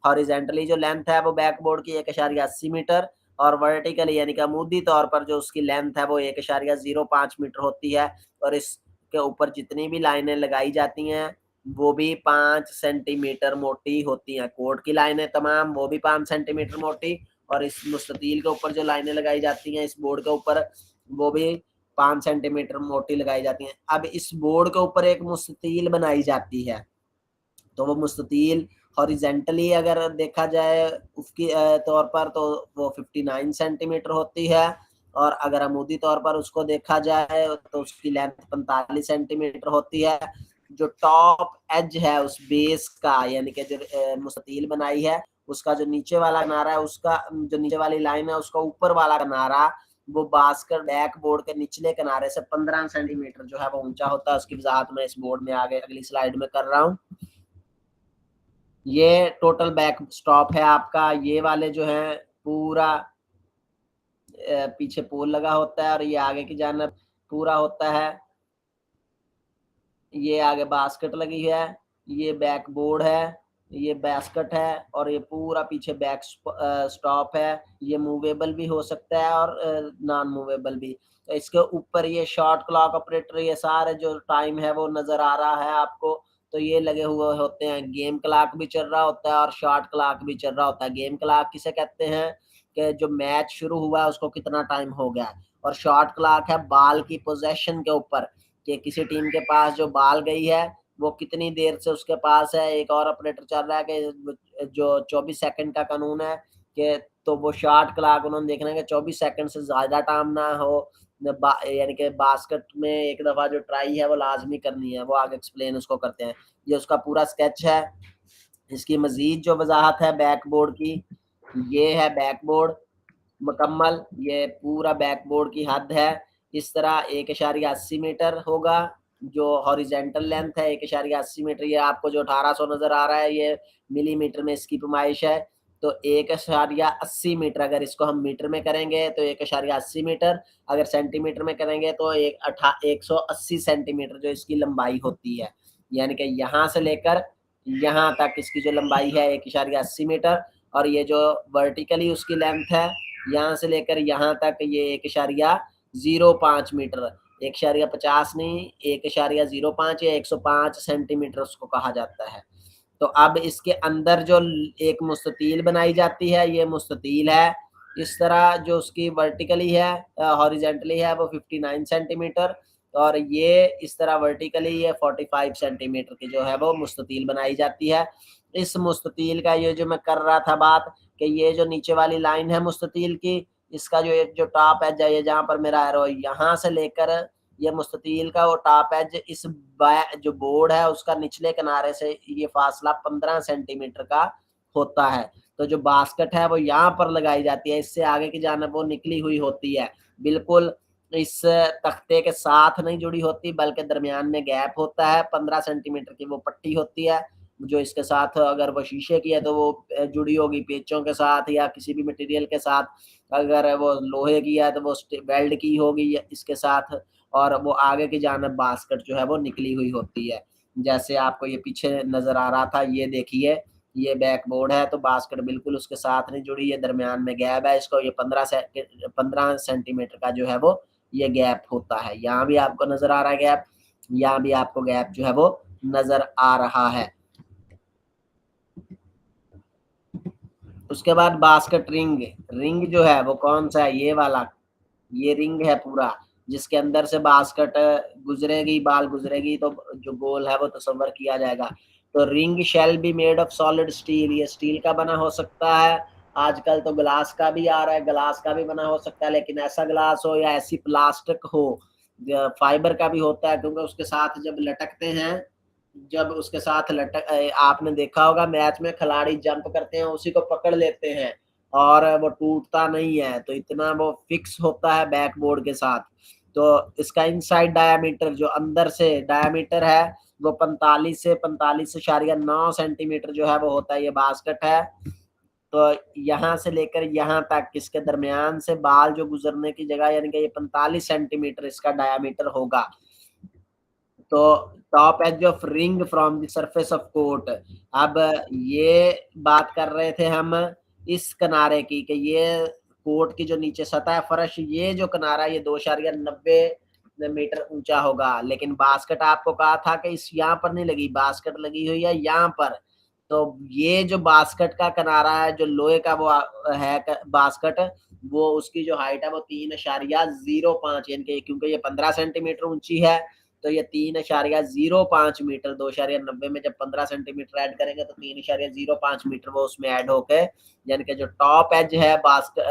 हॉरिजेंटली जो लेंथ है वो बैकबोर्ड की 1.80 मीटर, और वर्टिकली यानी कि अमूदी तौर पर जो उसकी लेंथ है वो 1.05 मीटर होती है। और इसके ऊपर जितनी भी लाइनें लगाई जाती हैं वो भी 5 सेंटीमीटर मोटी होती हैं। कोर्ट की लाइनें तमाम वो भी 5 सेंटीमीटर मोटी, और इस मुस्ततील के ऊपर जो लाइनें लगाई जाती हैं इस बोर्ड के ऊपर वो भी 5 सेंटीमीटर मोटी लगाई जाती हैं। अब इस बोर्ड के ऊपर एक मुस्ततील बनाई जाती है, तो वो मुस्ततील हॉरिजेंटली अगर देखा जाए उसकी तौर पर तो वो 59 सेंटीमीटर होती है, और अगर अमूदी तौर पर उसको देखा जाए तो उसकी लेंथ 45 सेंटीमीटर होती है। जो टॉप एज है उस बेस का यानी कि जो मुस्ततील बनाई है उसका जो नीचे वाला किनारा है, उसका जो नीचे वाली लाइन है उसका ऊपर वाला किनारा वो बास्केट बैक बोर्ड के निचले किनारे से 15 सेंटीमीटर जो है वो ऊंचा होता है। उसकी वजाहत मैं इस बोर्ड में आगे अगली स्लाइड में कर रहा हूँ। ये टोटल बैक स्टॉप है आपका। ये वाले जो है पूरा पीछे पोल लगा होता है और ये आगे की जानब पूरा होता है। ये आगे बास्केट लगी है, ये बैक बोर्ड है, ये बास्केट है और ये पूरा पीछे बैक स्टॉप है। ये मूवेबल भी हो सकता है और नॉन मूवेबल भी। तो इसके ऊपर ये शॉर्ट क्लॉक ऑपरेटर, ये सारे जो टाइम है वो नजर आ रहा है आपको। तो ये लगे हुए होते हैं। गेम क्लॉक भी चल रहा होता है और शॉट क्लॉक भी चल रहा होता है। गेम क्लॉक किसे कहते हैं कि जो मैच शुरू हुआ है उसको कितना टाइम हो गया है, और शॉट क्लॉक है बाल की पोजेशन के ऊपर कि किसी टीम के पास जो बाल गई है वो कितनी देर से उसके पास है। एक और ऑपरेटर चल रहा है कि जो 24 सेकंड का कानून है कि तो वो शॉट क्लॉक उन्होंने देखना है कि 24 सेकंड से ज्यादा टाइम ना हो, यानी कि बास्केट में एक दफा जो ट्राई है वो लाजमी करनी है। वो आगे एक्सप्लेन उसको करते हैं। ये उसका पूरा स्केच है। इसकी मजीद जो वजाहत है बैकबोर्ड की, ये है बैकबोर्ड मुकम्मल, ये पूरा बैकबोर्ड की हद है। इस तरह 1.80 मीटर होगा जो हॉरिजेंटल लेंथ है। 1.80 मीटर, ये आपको जो 1800 नजर आ रहा है ये मिलीमीटर में इसकी पैमाइश है। तो 1.80 मीटर अगर इसको हम मीटर में करेंगे तो 1.80 मीटर, अगर सेंटीमीटर में करेंगे तो 180 सेंटीमीटर जो इसकी लंबाई होती है। यानी कि यहाँ से लेकर यहाँ तक इसकी जो लंबाई है 1.80 मीटर, और ये जो वर्टिकली उसकी लेंथ है यहाँ से लेकर यहाँ तक ये 1.05 मीटर, 1.50 नहीं 1.05 या 105 सेंटीमीटर उसको कहा जाता है। तो अब इसके अंदर जो एक मुस्ततील बनाई जाती है, ये मुस्ततील है इस तरह, जो उसकी वर्टिकली है हॉरिजेंटली है वो 59 सेंटीमीटर, और ये इस तरह वर्टिकली ये 45 सेंटीमीटर की जो है वो मुस्ततील बनाई जाती है। इस मुस्ततील का ये जो मैं कर रहा था बात कि ये जो नीचे वाली लाइन है मुस्ततील की, इसका जो टॉप एज है, ये जहाँ पर मेरा एरो यहाँ से लेकर ये मुस्ततील का वो टॉप एज इस जो बोर्ड है उसका निचले किनारे से ये फासला 15 सेंटीमीटर का होता है। तो जो बास्केट है वो यहाँ पर लगाई जाती है, इससे आगे की जानब वो निकली हुई होती है, बिल्कुल इस तख्ते के साथ नहीं जुड़ी होती बल्कि दरमियान में गैप होता है। 15 सेंटीमीटर की वो पट्टी होती है जो इसके साथ, अगर वो शीशे की है तो वो जुड़ी होगी पेचों के साथ या किसी भी मटेरियल के साथ, अगर वो लोहे की है तो वो वेल्ड की होगी इसके साथ, और वो आगे की जानब बास्केट जो है वो निकली हुई होती है। जैसे आपको ये पीछे नजर आ रहा था, ये देखिए ये बैकबोर्ड है तो बास्केट बिल्कुल उसके साथ नहीं जुड़ी है, दरमियान में गैप है। इसको ये 15 सेंटीमीटर का जो है वो ये गैप होता है। यहाँ भी आपको नजर आ रहा है गैप, यहाँ भी आपको गैप जो है वो नजर आ रहा है। उसके बाद बास्केट रिंग, रिंग जो है वो कौन सा है, ये वाला, ये रिंग है पूरा जिसके अंदर से बास्केट गुजरेगी, बाल गुजरेगी तो जो गोल है वो तस्वर किया जाएगा। तो ring shall be made of solid steel, ये स्टील का बना हो सकता है, आजकल तो ग्लास का भी आ रहा है, ग्लास का भी बना हो सकता है, लेकिन ऐसा ग्लास हो या ऐसी प्लास्टिक हो, फाइबर का भी होता है, क्योंकि उसके साथ जब लटकते हैं, जब उसके साथ लटक, आपने देखा होगा मैच में खिलाड़ी जंप करते हैं उसी को पकड़ लेते हैं और वो टूटता नहीं है, तो इतना वो फिक्स होता है बैकबोर्ड के साथ। तो इसका इनसाइड डायामीटर जो अंदर से डायामीटर है वो 45 से 45.9 सेंटीमीटर जो है वो होता है। ये बास्केट है तो यहाँ से लेकर यहाँ तक इसके दरमियान से बाल जो गुजरने की जगह, यानी कि ये 45 सेंटीमीटर इसका डायामीटर होगा। तो top edge of ring from the surface of court. अब ये बात कर रहे थे हम इस किनारे की कि ये कोर्ट की जो नीचे सतह फर्श, ये जो किनारा ये 2.90 मीटर ऊंचा होगा, लेकिन बास्केट आपको कहा था कि इस यहाँ पर नहीं लगी, बास्केट लगी हुई है यहाँ पर। तो ये जो बास्केट का किनारा है जो लोहे का वो है बास्केट, वो उसकी जो हाइट है वो 3.05, यानी कि क्योंकि ये 15 सेंटीमीटर ऊंची है तो ये 3.05 मीटर, 2.90 में जब 15 सेंटीमीटर ऐड करेंगे तो 3.05 मीटर वो उसमें ऐड होके, यानी कि जो टॉप एज है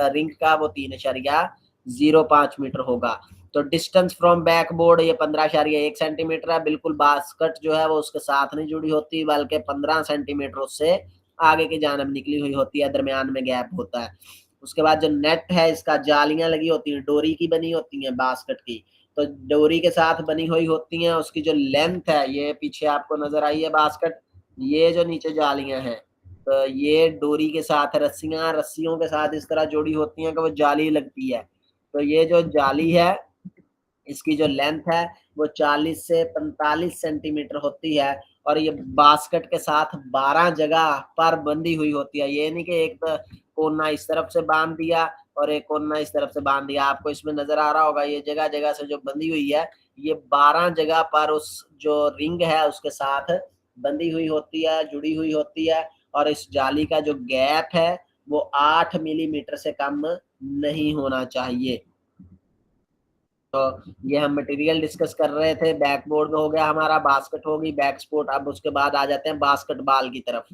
रिंग का वो 3.05 मीटर होगा। तो डिस्टेंस फ्रॉम बैकबोर्ड ये 15.1 सेंटीमीटर है, बिल्कुल बास्केट जो है वो उसके साथ नहीं जुड़ी होती बल्कि 15 सेंटीमीटर उससे आगे की जानब निकली हुई होती है, दरमियान में गैप होता है। उसके बाद जो नेट है इसका जालियां लगी होती हैं, डोरी की बनी होती हैं बास्केट की, तो डोरी के साथ बनी हुई होती हैं। उसकी जो लेंथ है ये पीछे आपको नजर आई है बास्केट, ये जो नीचे जालियां हैं तो ये डोरी के साथ रस्सियों के साथ इस तरह जोड़ी होती हैं कि वो जाली लगती है। तो ये जो जाली है इसकी जो लेंथ है वो 40 से 45 सेंटीमीटर होती है और ये बास्केट के साथ 12 जगह पर बंधी हुई होती है। ये नहीं कि एक कोना इस तरफ से बांध दिया और एक कोना इस तरफ से बांध दिया। आपको इसमें नजर आ रहा होगा ये जगह जगह से जो बंधी हुई है ये 12 जगह पर उस जो रिंग है उसके साथ बंधी हुई होती है, जुड़ी हुई होती है और इस जाली का जो गैप है वो 8 मिलीमीटर से कम नहीं होना चाहिए। तो ये हम मटेरियल डिस्कस कर रहे थे। बैकबोर्ड हो गया हमारा, बास्केट होगी, बैक स्पोर्ट। अब उसके बाद आ जाते हैं बास्केटबॉल की तरफ।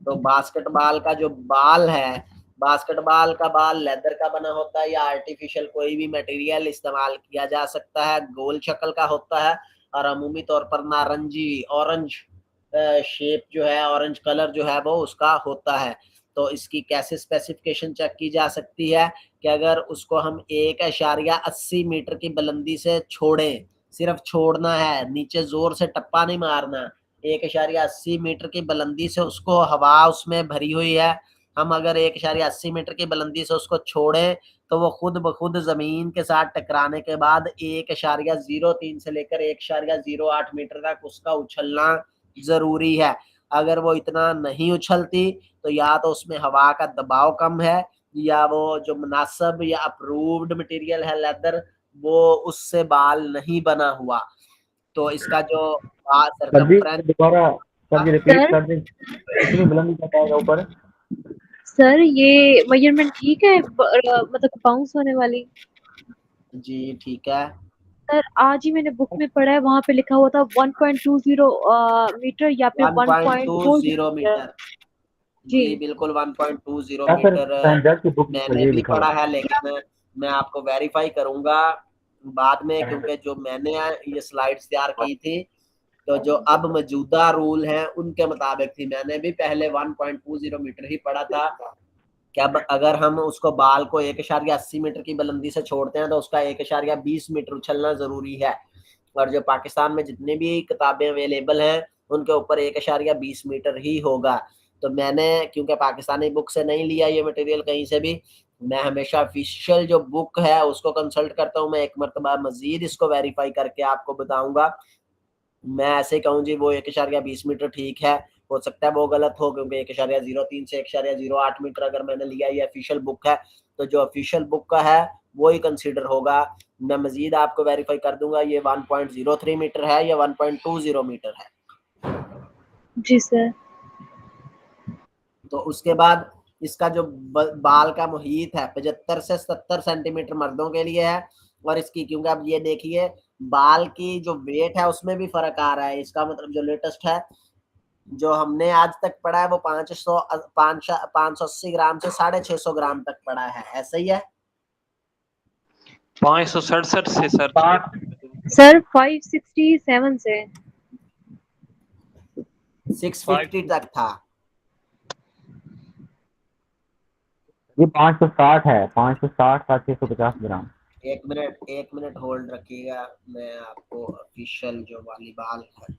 तो बास्केटबॉल का जो बाल है, बास्केटबॉल का बाल लेदर का बना होता है या आर्टिफिशियल कोई भी मटेरियल इस्तेमाल किया जा सकता है। गोल शक्ल का होता है और अमूमी तौर पर नारंगी ऑरेंज शेप जो है, ऑरेंज कलर जो है वो उसका होता है। तो इसकी कैसे स्पेसिफिकेशन चेक की जा सकती है कि अगर उसको हम 1.80 मीटर की बुलंदी से छोड़ें, सिर्फ छोड़ना है, नीचे जोर से टप्पा नहीं मारना। 1.80 मीटर की बुलंदी से उसको हवा उसमें भरी हुई है, हम अगर 1.80 मीटर की बुलंदी से उसको छोड़ें तो वो खुद ब खुद जमीन के साथ टकराने के बाद 1.03 से लेकर 1.08 मीटर तक उसका उछलना जरूरी है। अगर वो इतना नहीं उछलती तो या तो उसमें हवा का दबाव कम है या वो जो मुनासिब या अप्रूव्ड मटेरियल है लेदर वो उससे बाल नहीं बना हुआ। तो इसका जो सर जी सरकमफ्रेंस दोबारा सर जी रिपीट सर कर दें, कितनी बुलंदी तक आएगा ऊपर? सर ये मेजरमेंट ठीक है मतलब बाउंस होने वाली? जी ठीक है। सर आज ही मैंने बुक में पढ़ा है, वहां पे लिखा हुआ था 1.20 मीटर या फिर 1.40 1.20 मीटर। मीटर। जी जी बिल्कुल 1.20 या सर मीटर स्टैंडर्ड की बुक पर मैंने ये भी लिखा पढ़ा हुआ है, लेकिन मैं आपको वेरीफाई करूंगा बाद में, क्योंकि जो मैंने ये स्लाइड्स तैयार की थी तो जो अब मौजूदा रूल हैं उनके मुताबिक थी। मैंने भी पहले 1.20 मीटर ही पढ़ा था कि अब अगर हम उसको बाल को 1.80 मीटर की बुलंदी से छोड़ते हैं तो उसका 1.20 मीटर उछलना जरूरी है। और जो पाकिस्तान में जितनी भी किताबें अवेलेबल हैं उनके ऊपर 1.20 मीटर ही होगा। तो मैंने क्योंकि पाकिस्तानी बुक से नहीं लिया ये मटेरियल कहीं से भी, मैं हमेशा ऑफिशियल जो बुक है उसको कंसल्ट करता हूँ। मैं एक मरतबा मजीद इसको वेरीफाई करके आपको बताऊंगा। मैं ऐसे कहूँ जी वो 1.20 मीटर ठीक है, हो सकता है वो गलत हो, क्योंकि 1.03 से 1.08 मीटर अगर मैंने लिया ये ऑफिशियल बुक है तो जो ऑफिशियल बुक का है वो ही कंसीडर होगा। मैं मजीद आपको वेरीफाई कर दूंगा ये 1.03 मीटर है या 1.20 मीटर है। जी सर। तो उसके बाद इसका जो बाल का मुहीत है 75 से 70 सेंटीमीटर मर्दों के लिए है। और इसकी क्योंकि आप ये देखिए बाल की जो वेट है उसमें भी फर्क आ रहा है। इसका मतलब जो लेटेस्ट है जो हमने आज तक पढ़ा है वो 580 ग्राम से 650 ग्राम तक पढ़ा है, ऐसा ही है? 567 से सर सर 567 से 650 तक था। ये 560 है, 560 था 650 ग्राम। एक मिनट होल्ड रखिएगा, मैं आपको ऑफिशियल जो वाली बाल है,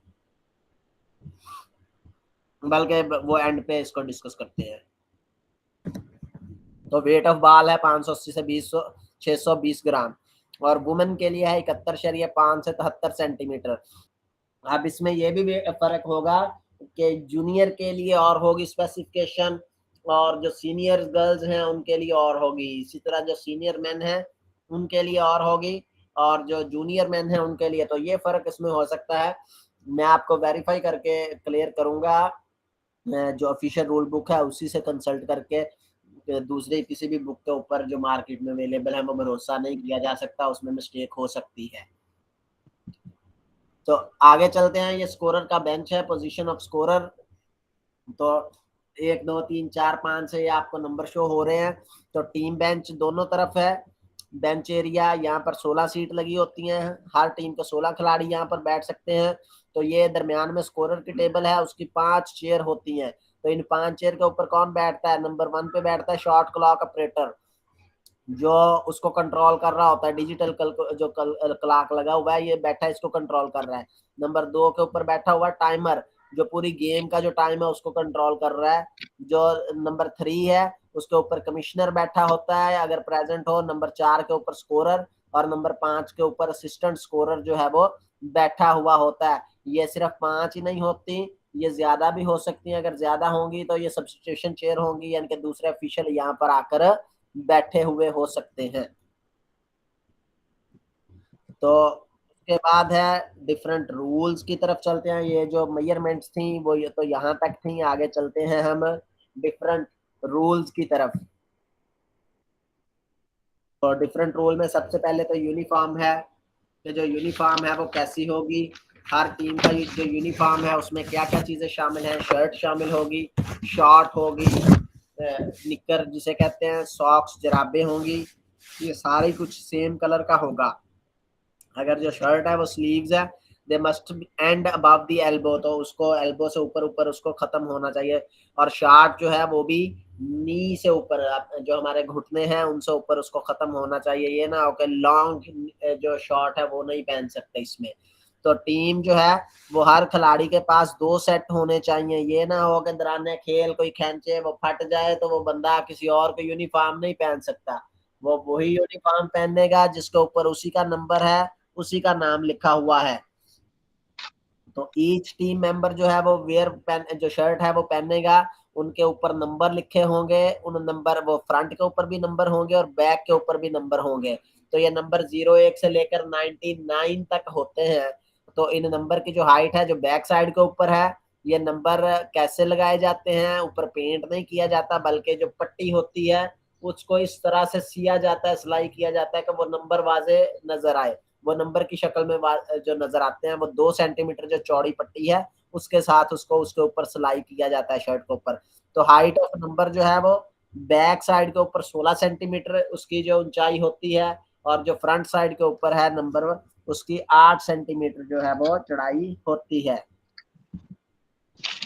बल्कि वो एंड पे इसको डिस्कस करते हैं। तो वेट ऑफ बाल है 580 से 620 ग्राम और वुमेन के लिए है 71.5 से 73 सेंटीमीटर। अब इसमें ये भी फर्क होगा कि जूनियर के लिए और होगी स्पेसिफिकेशन और जो सीनियर गर्ल्स हैं उनके लिए और होगी। इसी तरह जो सीनियर मेन हैं उनके लिए और होगी और जो जूनियर मेन हैं उनके लिए। तो ये फर्क इसमें हो सकता है, मैं आपको वेरीफाई करके क्लियर करूंगा। जो ऑफिशियल रूल बुक है उसी से कंसल्ट करके, दूसरे किसी भी बुक के ऊपर जो मार्केट में अवेलेबल है वो भरोसा नहीं किया जा सकता, उसमें मिस्टेक हो सकती है। तो आगे चलते हैं। ये स्कोरर का बेंच है, पोजीशन ऑफ स्कोरर। तो 1 2 3 4 5 से आपको नंबर शो हो रहे हैं। तो टीम बेंच दोनों तरफ है। बेंच एरिया यहाँ पर 16 सीट लगी होती हैं, हर टीम के 16 खिलाड़ी यहाँ पर बैठ सकते हैं। तो ये दरमियान में स्कोरर की टेबल है, उसकी 5 चेयर होती हैं। तो इन 5 चेयर के ऊपर कौन बैठता है? नंबर 1 पे बैठता है शॉट क्लॉक ऑपरेटर, जो उसको कंट्रोल कर रहा होता है। डिजिटल जो क्लॉक लगा हुआ है ये बैठा है, इसको कंट्रोल कर रहा है। नंबर 2 के ऊपर बैठा हुआ टाइमर, जो पूरी गेम का जो टाइम है उसको कंट्रोल कर रहा है। जो नंबर 3 है उसके ऊपर कमिश्नर बैठा होता है अगर प्रेजेंट हो, नंबर 4 के ऊपर स्कोरर और नंबर 5 के ऊपर असिस्टेंट स्कोरर जो है वो बैठा हुआ होता है। ये सिर्फ 5 ही नहीं होती, ये ज्यादा भी हो सकती हैं। अगर ज्यादा होंगी तो ये सब्स्टिट्यूशन चेयर होंगी, यानी कि दूसरे ऑफिशियल यहाँ पर आकर बैठे हुए हो सकते हैं। तो उसके बाद है डिफरेंट रूल्स की तरफ चलते हैं। ये जो मेजरमेंट्स थी वो ये तो यहाँ तक थी, आगे चलते हैं हम डिफरेंट रूल्स की तरफ। तो डिफरेंट रूल में सबसे पहले तो यूनिफॉर्म है कि जो यूनिफॉर्म है वो कैसी होगी। हर टीम का जो यूनिफॉर्म है उसमें क्या क्या चीजें शामिल हैं। शर्ट शामिल होगी, शॉर्ट होगी, निकर जिसे कहते हैं, सॉक्स जराबे होंगी, ये सारी कुछ सेम कलर का होगा। अगर जो शर्ट है वो स्लीव्स है, they must and above the elbow, तो उसको एल्बो से ऊपर ऊपर उसको खत्म होना चाहिए। और शॉर्ट जो है वो भी नी से ऊपर, जो हमारे घुटने हैं उनसे ऊपर उसको खत्म होना चाहिए। ये ना हो कि लॉन्ग जो शॉर्ट है वो नहीं पहन सकते इसमें। तो टीम जो है वो हर खिलाड़ी के पास 2 सेट होने चाहिए। ये ना हो कि दौरान खेल कोई खींचे वो फट जाए तो वो बंदा किसी और को यूनिफॉर्म नहीं पहन सकता, वो वही यूनिफॉर्म पहनेगा जिसके ऊपर उसी का नंबर है, उसी का नाम लिखा हुआ है। तो ईच टीम मेंबर जो है वो जो शर्ट है वो पहनेगा, उनके ऊपर नंबर लिखे होंगे। उन नंबर वो फ्रंट के ऊपर भी नंबर होंगे और बैक के ऊपर भी नंबर होंगे। तो ये नंबर 01 से लेकर 99 तक होते हैं। तो इन नंबर की जो हाइट है जो बैक साइड के ऊपर है, ये नंबर कैसे लगाए जाते हैं, ऊपर पेंट नहीं किया जाता बल्कि जो पट्टी होती है उसको इस तरह से सिया जाता है, सिलाई किया जाता है कि वो नंबर वाजे नजर आए। वो नंबर की शक्ल में जो नजर आते हैं वो 2 सेंटीमीटर जो चौड़ी पट्टी है उसके साथ उसको उसके ऊपर सिलाई किया जाता है शर्ट के ऊपर। तो हाइट ऑफ नंबर जो है वो बैक साइड के ऊपर 16 सेंटीमीटर उसकी जो ऊंचाई होती है, और जो फ्रंट साइड के ऊपर है नंबर उसकी 8 सेंटीमीटर जो है वो चौड़ाई होती है।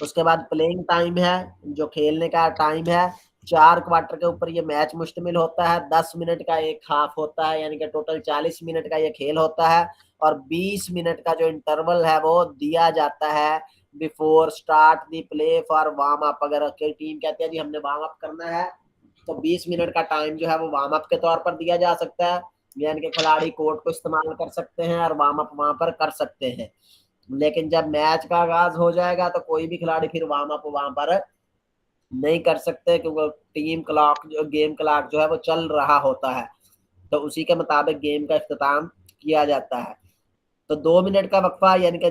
उसके बाद प्लेइंग टाइम है, जो खेलने का टाइम है। 4 क्वार्टर के ऊपर ये मैच मुश्तमिल होता है। 10 मिनट का एक हाफ होता है, यानी कि टोटल 40 मिनट का ये खेल होता है। और 20 मिनट का जो इंटरवल है वो दिया जाता है before start the play for warm up. अगर कोई टीम कहती है जी हमने वार्म अप करना है तो 20 मिनट का टाइम जो है वो वार्म अप के तौर पर दिया जा सकता है, यानी कि खिलाड़ी कोर्ट को इस्तेमाल कर सकते हैं और वार्म अप वहां पर कर सकते हैं। लेकिन जब मैच का आगाज हो जाएगा तो कोई भी खिलाड़ी फिर वार्म अप वहां पर नहीं कर सकते, क्योंकि टीम क्लॉक जो गेम क्लॉक जो है वो चल रहा होता है। तो उसी के मुताबिक गेम का इख्तिताम किया जाता है। तो 2 मिनट का वक्फा, यानी कि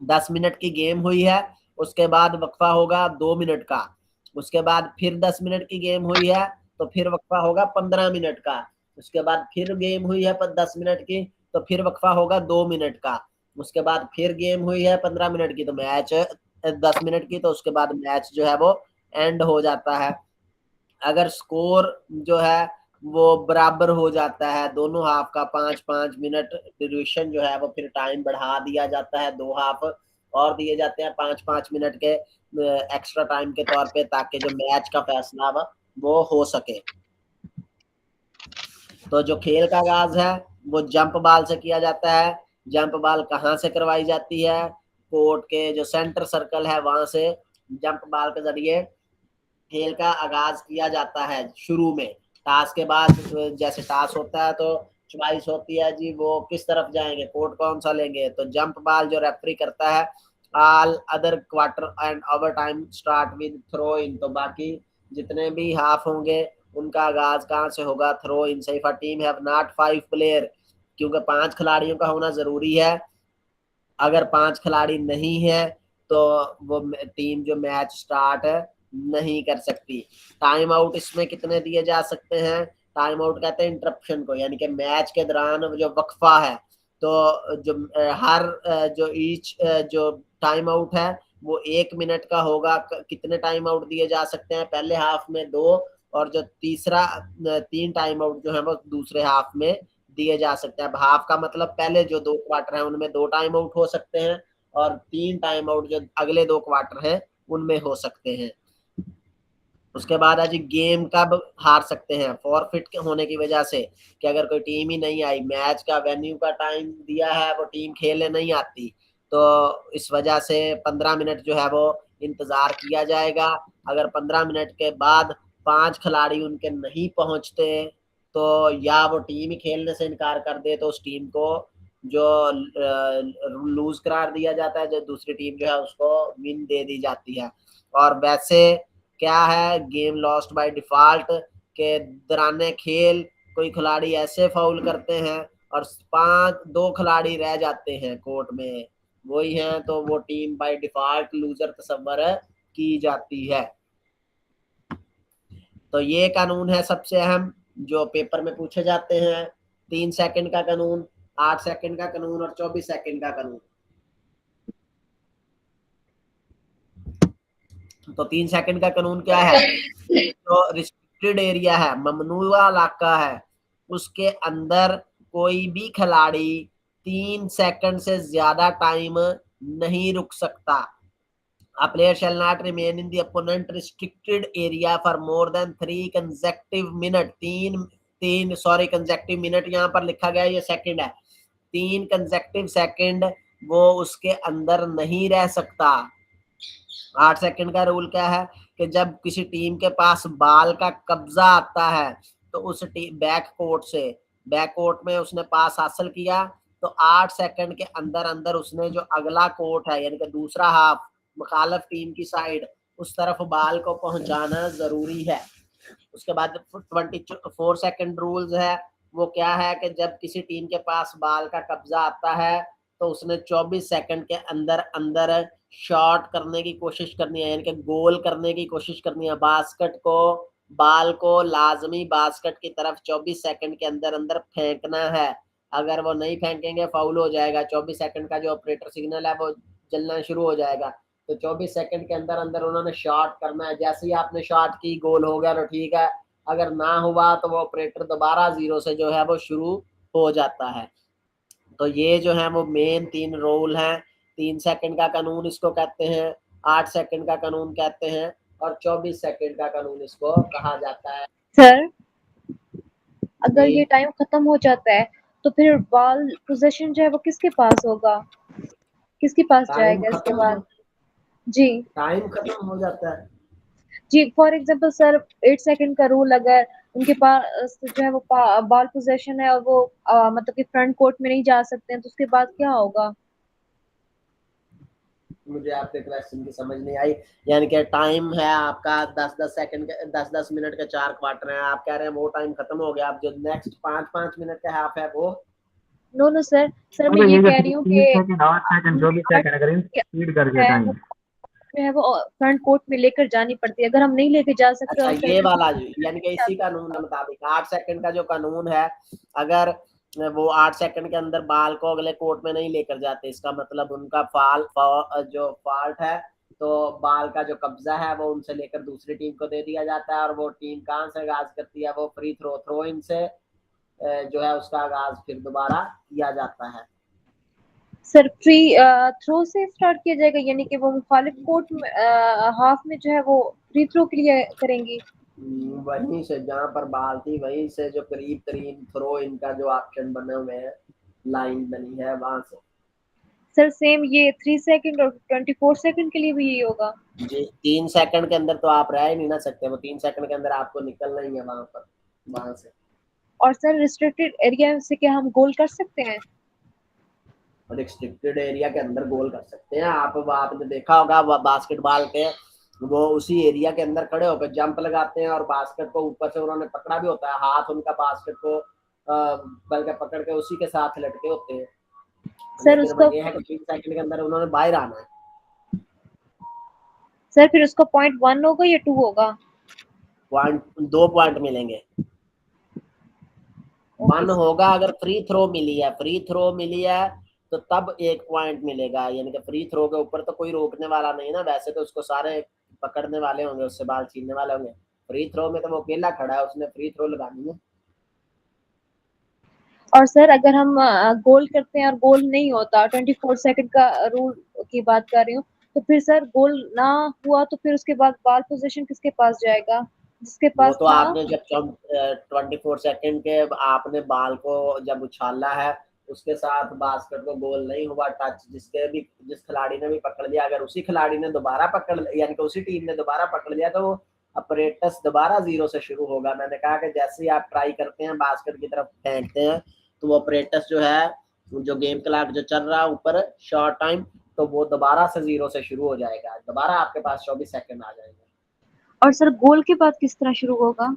10 मिनट की गेम हुई है, उसके बाद वक्फा होगा 2 मिनट का। उसके बाद फिर 10 मिनट की गेम हुई है तो फिर वक्फा होगा 15 मिनट का। उसके बाद फिर गेम हुई है पर 10 मिनट की तो फिर वक्फा होगा 2 मिनट का। उसके बाद फिर गेम हुई है 15 मिनट की तो मैच 10 मिनट की, तो उसके बाद मैच जो है वो एंड हो जाता है। अगर स्कोर जो है वो बराबर हो जाता है दोनों हाफ का 5-5 मिनट ड्यूरेशन जो है वो फिर टाइम बढ़ा दिया जाता है, 2 हाफ और दिए जाते हैं 5-5 मिनट के एक्स्ट्रा टाइम के तौर पे, ताकि जो मैच का फैसला वो हो सके। तो जो खेल का आगाज है वो जंप बॉल से किया जाता है। जंप बॉल कहाँ से करवाई जाती है, कोर्ट के जो सेंटर सर्कल है वहां से जंप बॉल के जरिए खेल का आगाज किया जाता है। शुरू में टास के बाद जैसे टास होता है तो चॉइस होती है जी वो किस तरफ जाएंगे, कोर्ट कौन सा लेंगे। तो जंप बॉल जो रेफरी करता है, all other quarter and overtime start with throw in, तो बाकी जितने भी हाफ होंगे उनका आगाज कहाँ से होगा, थ्रो इन से। If a team have not 5 player, क्योंकि 5 खिलाड़ियों का होना जरूरी है। अगर 5 खिलाड़ी नहीं है तो वो टीम जो मैच स्टार्ट नहीं कर सकती। टाइम आउट इसमें कितने दिए जा सकते हैं, टाइम आउट कहते हैं इंटरप्शन को, यानी कि मैच के दौरान जो वक्फा है तो जो हर जो ईच जो टाइम आउट है वो 1 मिनट का होगा। कितने टाइम आउट दिए जा सकते हैं, पहले हाफ में 2, और जो तीसरा 3 टाइम आउट जो है वो दूसरे हाफ में दिए जा सकते हैं। अब हाफ का मतलब पहले जो 2 क्वार्टर हैं उनमें 2 टाइम आउट हो सकते हैं, और 3 टाइम आउट जो अगले 2 क्वार्टर हैं उनमें हो सकते हैं। उसके बाद आज गेम कब हार सकते हैं, फॉरफिट होने की वजह से, कि अगर कोई टीम ही नहीं आई, मैच का वेन्यू का टाइम दिया है वो टीम खेलने नहीं आती, तो इस वजह से 15 मिनट जो है वो इंतजार किया जाएगा। अगर 15 मिनट के बाद 5 खिलाड़ी उनके नहीं पहुंचते तो या वो टीम ही खेलने से इनकार कर दे तो उस टीम को जो लूज करार दिया जाता है, जो दूसरी टीम जो है उसको विन दे दी जाती है। और वैसे क्या है, गेम लॉस्ट बाय डिफॉल्ट के दौरान खेल कोई खिलाड़ी ऐसे फाउल करते हैं और 2 खिलाड़ी रह जाते हैं कोर्ट में, वही हैं तो वो टीम बाय डिफॉल्ट लूजर तस्वर की जाती है। तो ये कानून है सबसे अहम जो पेपर में पूछे जाते हैं। 3 सेकंड का कानून, 8 सेकंड का कानून और 24 सेकंड का कानून। तो 3 सेकंड का कानून क्या है, तो रिस्ट्रिक्टेड एरिया है, ममनुआ इलाका है, उसके अंदर कोई भी खिलाड़ी 3 सेकंड से ज्यादा टाइम नहीं रुक सकता। A player shall not remain in the opponent restricted area for more than 3 consecutive minute। consecutive minute यहाँ पर लिखा गया, ये सेकंड है, 3 consecutive सेकंड वो उसके अंदर नहीं रह सकता। 8 सेकंड का रूल क्या है कि जब किसी टीम के पास बाल का कब्जा आता है तो उस बैक कोर्ट में उसने पास हासिल किया तो 8 सेकंड के अंदर अंदर उसने जो अगला कोर्ट है यानी कि दूसरा हाफ मुखालिफ टीम की साइड उस तरफ बाल को पहुंचाना जरूरी है। उसके बाद 24 सेकंड रूल्स है, वो क्या है कि जब किसी टीम के पास बाल का कब्जा आता है तो उसने 24 सेकंड के अंदर अंदर शॉट करने की कोशिश करनी है, यानी कि गोल करने की कोशिश करनी है। बाल को लाजमी बास्केट की तरफ 24 सेकंड के अंदर अंदर फेंकना है। अगर वो नहीं फेंकेंगे फाउल हो जाएगा। 24 सेकंड का जो ऑपरेटर सिग्नल है वो जलना शुरू हो जाएगा। तो 24 सेकंड के अंदर अंदर उन्होंने शॉट करना है। जैसे ही आपने शॉट की गोल हो गया तो ठीक है, अगर ना हुआ तो वो ऑपरेटर दोबारा 0 से जो है वो शुरू हो जाता है। तो ये जो है वो मेन 3 रूल हैं। 3 सेकंड का कानून इसको कहते हैं, 8 सेकंड का कानून कहते हैं और 24 सेकंड का कानून इसको कहा जाता है। सर अगर ये टाइम खत्म हो जाता है तो फिर बॉल पोजीशन जो है वो किसके पास होगा, किसके पास जाएगा इसके बाद? जी टाइम खत्म हो जाता है। जी, फॉर एग्जांपल सर 8 सेकंड का रूल अगर उनके पास जो है वो बॉल पोजीशन है और वो मतलब कि फ्रंट कोर्ट में नहीं जा सकते हैं तो उसके बाद क्या होगा? मुझे आपके क्वेश्चन की समझ नहीं आई। यानी कि टाइम है आपका 10-10 सेकंड के 10-10 मिनट के 4 क्वार्टर हैं, आप कह रहे हैं वो टाइम खत्म हो गया, अब जो नेक्स्ट 5-5 मिनट का हाफ है वो नो सर, मैं ये कह रही हूँ कि 3 सेकंड 8 सेकंड 24 सेकंड अगर इन स्पीड कर दिया टाइम। जो है वो फ्रंट कोर्ट में लेकर जानी पड़ती है। अगर हम नहीं लेके जा सकते अच्छा और ये वाला यानी कि इसी कानून के मुताबिक 8 सेकंड का जो कानून है, अगर वो 8 सेकंड के अंदर बाल को अगले कोर्ट में नहीं लेकर जाते, इसका मतलब उनका जो फॉल्ट है, तो बाल का जो कब्जा है वो उनसे लेकर दूसरी टीम को दे दिया जाता है और वो टीम कहाँ से आगाज करती है, वो फ्री थ्रो इन से जो है उसका आगाज फिर दोबारा किया जाता है। सर फ्री थ्रो से स्टार्ट किया जाएगा, यानी कि वो मुखालिफ कोर्ट में हाफ में जो है वो फ्री थ्रो के लिए करेंगी? वहीं से जहाँ पर बाल थी वहीं से जो करीब तरीन थ्रो इनका जो ऑप्शन बने हुए हैं, लाइन बनी है वहां से। सर सेम ये 3 सेकंड और 24 सेकंड के लिए भी यही होगा? जी 3 सेकंड के अंदर तो आप रह ही नहीं ना सकते, वो 3 सेकंड के अंदर आपको निकलना ही है वहां से। और सर रिस्ट्रिक्टेड एरिया से क्या हम गोल कर सकते हैं? रिस्ट्रिक्टेड एरिया के अंदर गोल कर सकते हैं आप। आपने देखा होगा बास्केटबॉल के वो उसी एरिया के अंदर खड़े होकर जंप लगाते हैं और बास्केट को ऊपर से उन्होंने पकड़ा भी होता है, हाथ उनका बास्केट को बल्कि पकड़ के उसी के साथ लटके होते हैं। सर लेकिन उसको ये है कि 3 सेकंड के अंदर उन्होंने बाहर आना है। सर फिर उसका पॉइंट 1 होगा या 2 होगा? 2 पॉइंट मिलेंगे। 1 होगा अगर फ्री थ्रो मिली है तो तब 1 पॉइंट मिलेगा, यानी कि फ्री थ्रो के ऊपर तो कोई रोकने वाला नहीं ना, वैसे तो उसको सारे पकड़ने वाले होंगे, उससे बाल छीनने वाले होंगे। फ्री थ्रो में तो वो अकेला खड़ा है, उसने फ्री थ्रो लगानी है। और सर अगर हम गोल करते हैं और गोल नहीं होता, 24 सेकंड का रूल की बात कर रही हूँ, तो फिर सर गोल ना हुआ तो फिर उसके बाद बॉल पोजीशन किसके पास जाएगा? जिसके वो पास तो था। आपने जब 24 सेकंड के आपने बाल को जब उछाला है उसके साथ बास्केट को गोल नहीं हुआ टच, जिस खिलाड़ी ने भी पकड़ लिया, अगर उसी खिलाड़ी ने दोबारा पकड़ यानी कि उसी टीम ने दोबारा पकड़ लिया तो अपरेटस दोबारा 0 से शुरू होगा। मैंने कहा कि जैसे ही आप ट्राई करते हैं बास्केट की तरफ फेंकते हैं तो वो अपरेटस जो है, जो गेम क्लॉक जो चल रहा है ऊपर शॉर्ट टाइम, तो वो दोबारा से 0 से शुरू हो जाएगा, दोबारा आपके पास 24 सेकंड आ जाएंगे। और सर गोल के बाद किस तरह शुरू होगा?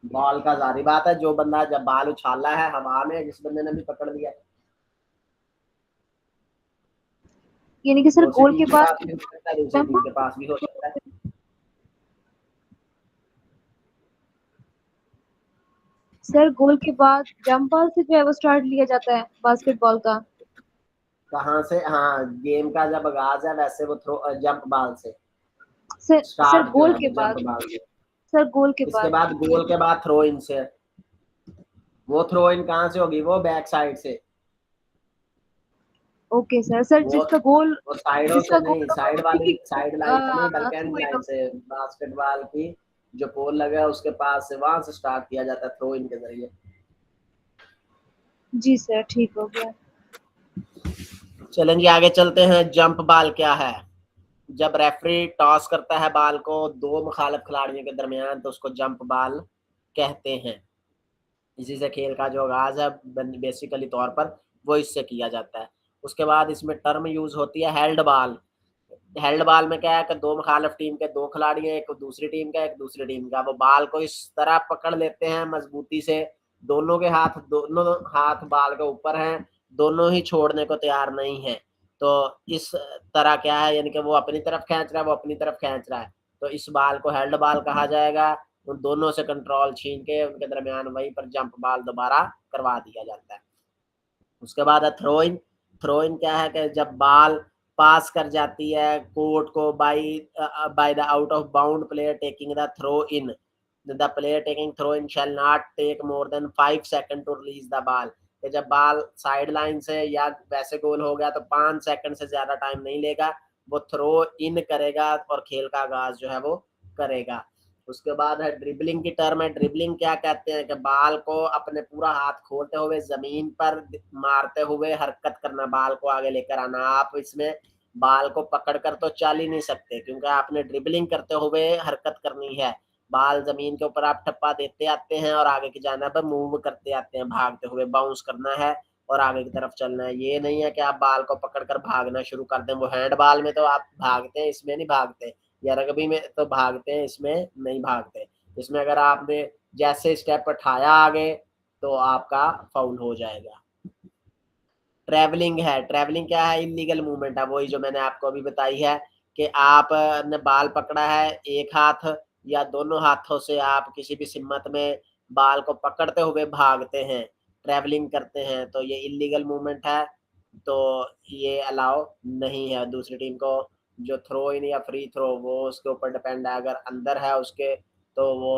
बॉल का जारी बात है, जो बंदा जब बॉल उछाला है हवा में, जिस बंदे ने भी पकड़ लिया, यानी कि सर वो गोल टीम के के बाद पास भी हो सकता है, दूसरी टीम के पास भी हो सकता है। सर गोल के बाद जंप बॉल से जो है वो स्टार्ट लिया जाता है बास्केटबॉल का। कहाँ से? हाँ, गेम का जब आगाज है वैसे वो थ्रो जंप बॉल से सर स्टार्ट जो गोल है के वो बाद, जंप बॉल से। सर गोल के इसके बाद। बाद गोल के बाद थ्रो इन से। वो थ्रो इन कहाँ से होगी? वो बैक साइड से। Okay sir. सर वो जिसका गोल, वो साइडों जिसका से नहीं, गोल साइड वाली साइड लाइन से नहीं, बल्कि एंड समझ लाइन लो। से, बास्केटबॉल की जो पोल लगा है उसके पास से, वहां से स्टार्ट किया जाता है थ्रो इन के जरिए। जी सर, ठीक हो गया। चलेंगे आगे चलते हैं। जंप बॉल क्या है? जब रेफरी टॉस करता है बॉल को दो मुखालिफ खिलाड़ियों के दरमियान तो उसको जंप बॉल कहते हैं। इसी से खेल का जो आगाज है बेसिकली तौर पर वो इससे किया जाता है। उसके बाद इसमें टर्म यूज होती है हेल्ड बॉल। हेल्ड बॉल में क्या है कि दो मुखालिफ टीम के दो खिलाड़ी हैं, एक दूसरी टीम का एक दूसरी टीम का, वो बॉल को इस तरह पकड़ लेते हैं मजबूती से, दोनों हाथ बॉल के ऊपर हैं, दोनों ही छोड़ने को तैयार नहीं है। तो इस तरह क्या है, यानी कि वो अपनी तरफ खींच रहा है, वो अपनी तरफ खींच रहा है, तो इस बॉल को हेल्ड बॉल कहा जाएगा। उन दोनों से कंट्रोल छीन के उनके दरमियान वहीं पर जंप बॉल दोबारा करवा दिया जाता है। उसके बाद है थ्रो इन। थ्रो इन क्या है कि जब बॉल पास कर जाती है कोर्ट को by the out of bound player taking the throw in, the player taking throw in shall not take more than 5 second to release the ball. जब बॉल साइड लाइन से या वैसे गोल हो गया तो 5 सेकंड से ज्यादा टाइम नहीं लेगा, वो थ्रो इन करेगा और खेल का आगाज जो है वो करेगा। उसके बाद है ड्रिबलिंग की टर्म है। ड्रिबलिंग क्या कहते हैं कि बॉल को अपने पूरा हाथ खोलते हुए जमीन पर मारते हुए हरकत करना, बॉल को आगे लेकर आना। आप इसमें बॉल को पकड़कर तो चल ही नहीं सकते क्योंकि आपने ड्रिबलिंग करते हुए हरकत करनी है। बॉल जमीन के ऊपर आप ठप्पा देते आते हैं और आगे की जाना पर मूव करते आते हैं, भागते हुए बाउंस करना है और आगे की तरफ चलना है। ये नहीं है कि आप बॉल को पकड़कर भागना शुरू कर दें। वो हैंड बॉल में तो आप भागते हैं, इसमें नहीं भागते, या रग्बी में तो भागते हैं, इसमें नहीं भागते। इसमें अगर आपने जैसे स्टेप उठाया आगे तो आपका फाउल हो जाएगा। ट्रैवलिंग है। ट्रैवलिंग क्या है? इलीगल मूवमेंट है, वही जो मैंने आपको अभी बताई है कि आपने बाल पकड़ा है एक हाथ या दोनों हाथों से, आप किसी भी सिम्मत में बाल को पकड़ते हुए भागते हैं, ट्रैवलिंग करते हैं, तो ये इलीगल मूवमेंट है, तो ये अलाउ नहीं है। दूसरी टीम को जो थ्रो इन या फ्री थ्रो वो उसके ऊपर डिपेंड है, अगर अंदर है उसके तो वो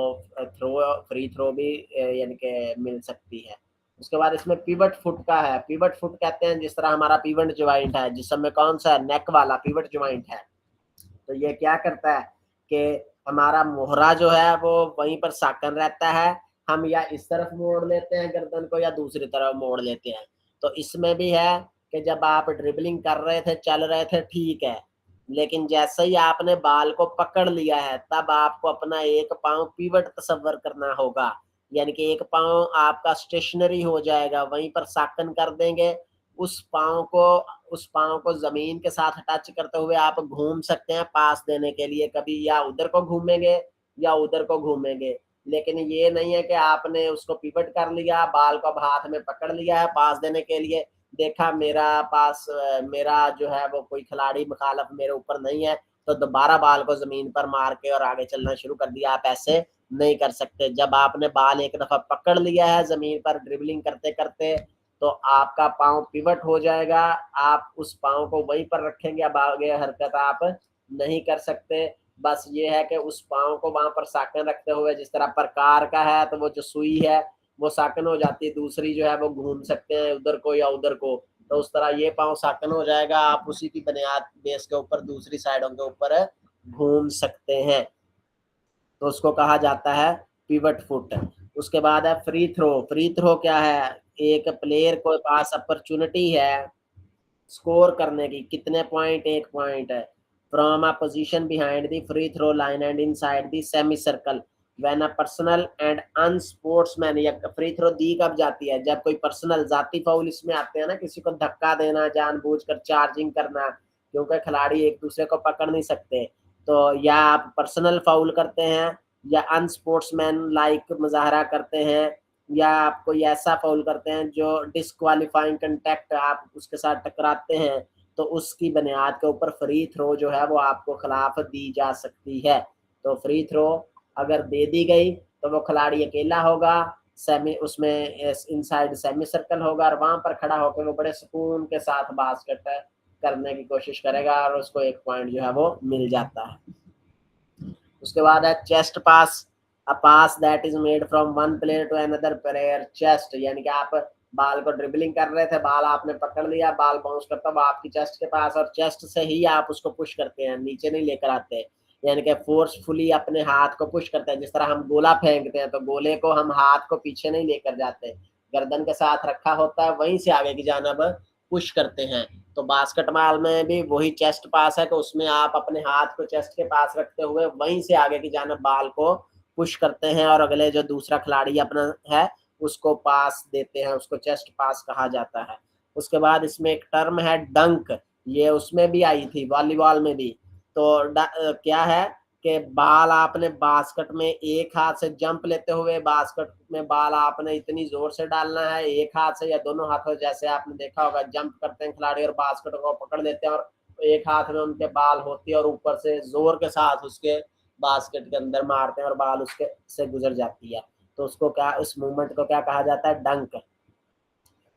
फ्री थ्रो भी यानी कि मिल सकती है। उसके बाद इसमें पिवट फुट का है। पिवट फुट कहते हैं जिस तरह हमारा पिवट ज्वाइंट है, जिस समय कौन सा है, नेक वाला पिवट ज्वाइंट है, तो ये क्या करता है कि हमारा मोहरा जो है वो वहीं पर साकन रहता है, हम या इस तरफ मोड़ लेते हैं गर्दन को या दूसरी तरफ मोड़ लेते हैं। तो इसमें भी है कि जब आप ड्रिबलिंग कर रहे थे, चल रहे थे, ठीक है, लेकिन जैसे ही आपने बाल को पकड़ लिया है तब आपको अपना एक पाँव पिवट तस्वर करना होगा, यानी कि एक पाँव आपका स्टेशनरी हो जाएगा, वहीं पर साकन कर देंगे। उस पाँव को जमीन के साथ टच करते हुए आप घूम सकते हैं पास देने के लिए, कभी या उधर को घूमेंगे या उधर को घूमेंगे, लेकिन ये नहीं है कि आपने उसको पिवट कर लिया, बाल को अब हाथ में पकड़ लिया है पास देने के लिए, देखा मेरा जो है वो कोई खिलाड़ी मुखालिफ मेरे ऊपर नहीं है तो दोबारा बाल को जमीन पर मार के और आगे चलना शुरू कर दिया। आप ऐसे नहीं कर सकते। जब आपने बाल एक दफा पकड़ लिया है जमीन पर ड्रिबलिंग करते करते तो आपका पाँव पिवट हो जाएगा, आप उस पाँव को वहीं पर रखेंगे, अब आगे हरकत आप नहीं कर सकते। बस ये है कि उस पाँव को वहां पर साकन रखते हुए, जिस तरह प्रकार का है तो वो जो सुई है वो साकन हो जाती है, दूसरी जो है वो घूम सकते हैं उधर को या उधर को, तो उस तरह ये पाँव साकन हो जाएगा, आप उसी की बुनियाद बेस के ऊपर दूसरी साइडों के ऊपर घूम सकते हैं, तो उसको कहा जाता है पिवट फुट। उसके बाद है फ्री थ्रो। फ्री थ्रो क्या है? एक प्लेयर के पास अपॉर्चुनिटी है स्कोर करने की, कितने पॉइंट? 1 पॉइंट है, from a position behind the free throw line and inside the semicircle when a personal and unsportsman। या फ्री थ्रो दी कब जाती है, जब कोई पर्सनल जाती फाउल इसमें आते हैं ना, किसी को धक्का देना, जानबूझकर चार्जिंग करना, क्योंकि खिलाड़ी एक दूसरे को पकड़ नहीं सकते, तो या आप पर्सनल फाउल करते हैं या अनस्पोर्ट्समैन लाइक मुजाहरा करते हैं, या आप कोई ऐसा फाउल करते हैं जो डिस्क्वालीफाइंग कंटेक्ट, आप उसके साथ टकराते हैं, तो उसकी बुनियाद के ऊपर फ्री थ्रो जो है वो आपको खिलाफ दी जा सकती है। तो फ्री थ्रो अगर दे दी गई तो वो खिलाड़ी अकेला होगा, सेमी उसमें इनसाइड सेमी सर्कल होगा और वहां पर खड़ा होकर वो बड़े सुकून के साथ बास्केट करने की कोशिश करेगा और उसको एक पॉइंट जो है वो मिल जाता है। उसके बाद है chest pass, a pass that is made from one player to another player chest, यानी कि आप बाल को ड्रिबलिंग कर रहे थे, बाल आपने पकड़ लिया, बाल बाउंस करता वो आपकी चेस्ट के पास, और चेस्ट से ही आप उसको पुश करते हैं, नीचे नहीं लेकर आते, यानी कि फोर्सफुली अपने हाथ को पुश करते हैं। जिस तरह हम गोला फेंकते हैं तो गोले को हम हाथ को पीछे नहीं लेकर जाते, गर्दन के साथ रखा होता है, वहीं से आगे की जानब पुश करते हैं। तो बास्केटबॉल में भी वही चेस्ट पास है कि उसमें आप अपने हाथ को चेस्ट के पास रखते हुए वहीं से आगे की जानब बाल को पुश करते हैं और अगले जो दूसरा खिलाड़ी अपना है उसको पास देते हैं, उसको चेस्ट पास कहा जाता है। उसके बाद इसमें एक टर्म है डंक, ये उसमें भी आई थी वॉलीबॉल में भी। तो क्या है कि बाल आपने बास्केट में एक हाथ से जंप लेते हुए बास्केट में बाल आपने इतनी जोर से डालना है, एक हाथ से या दोनों हाथों, जैसे आपने देखा होगा जंप करते हैं खिलाड़ी और बास्केट को पकड़ लेते हैं और एक हाथ में उनके बाल होती है और ऊपर से जोर के साथ उसके बास्केट के अंदर मारते हैं और बाल उसके से गुजर जाती है, तो उसको क्या, उस मूवमेंट को क्या कहा जाता है, डंक।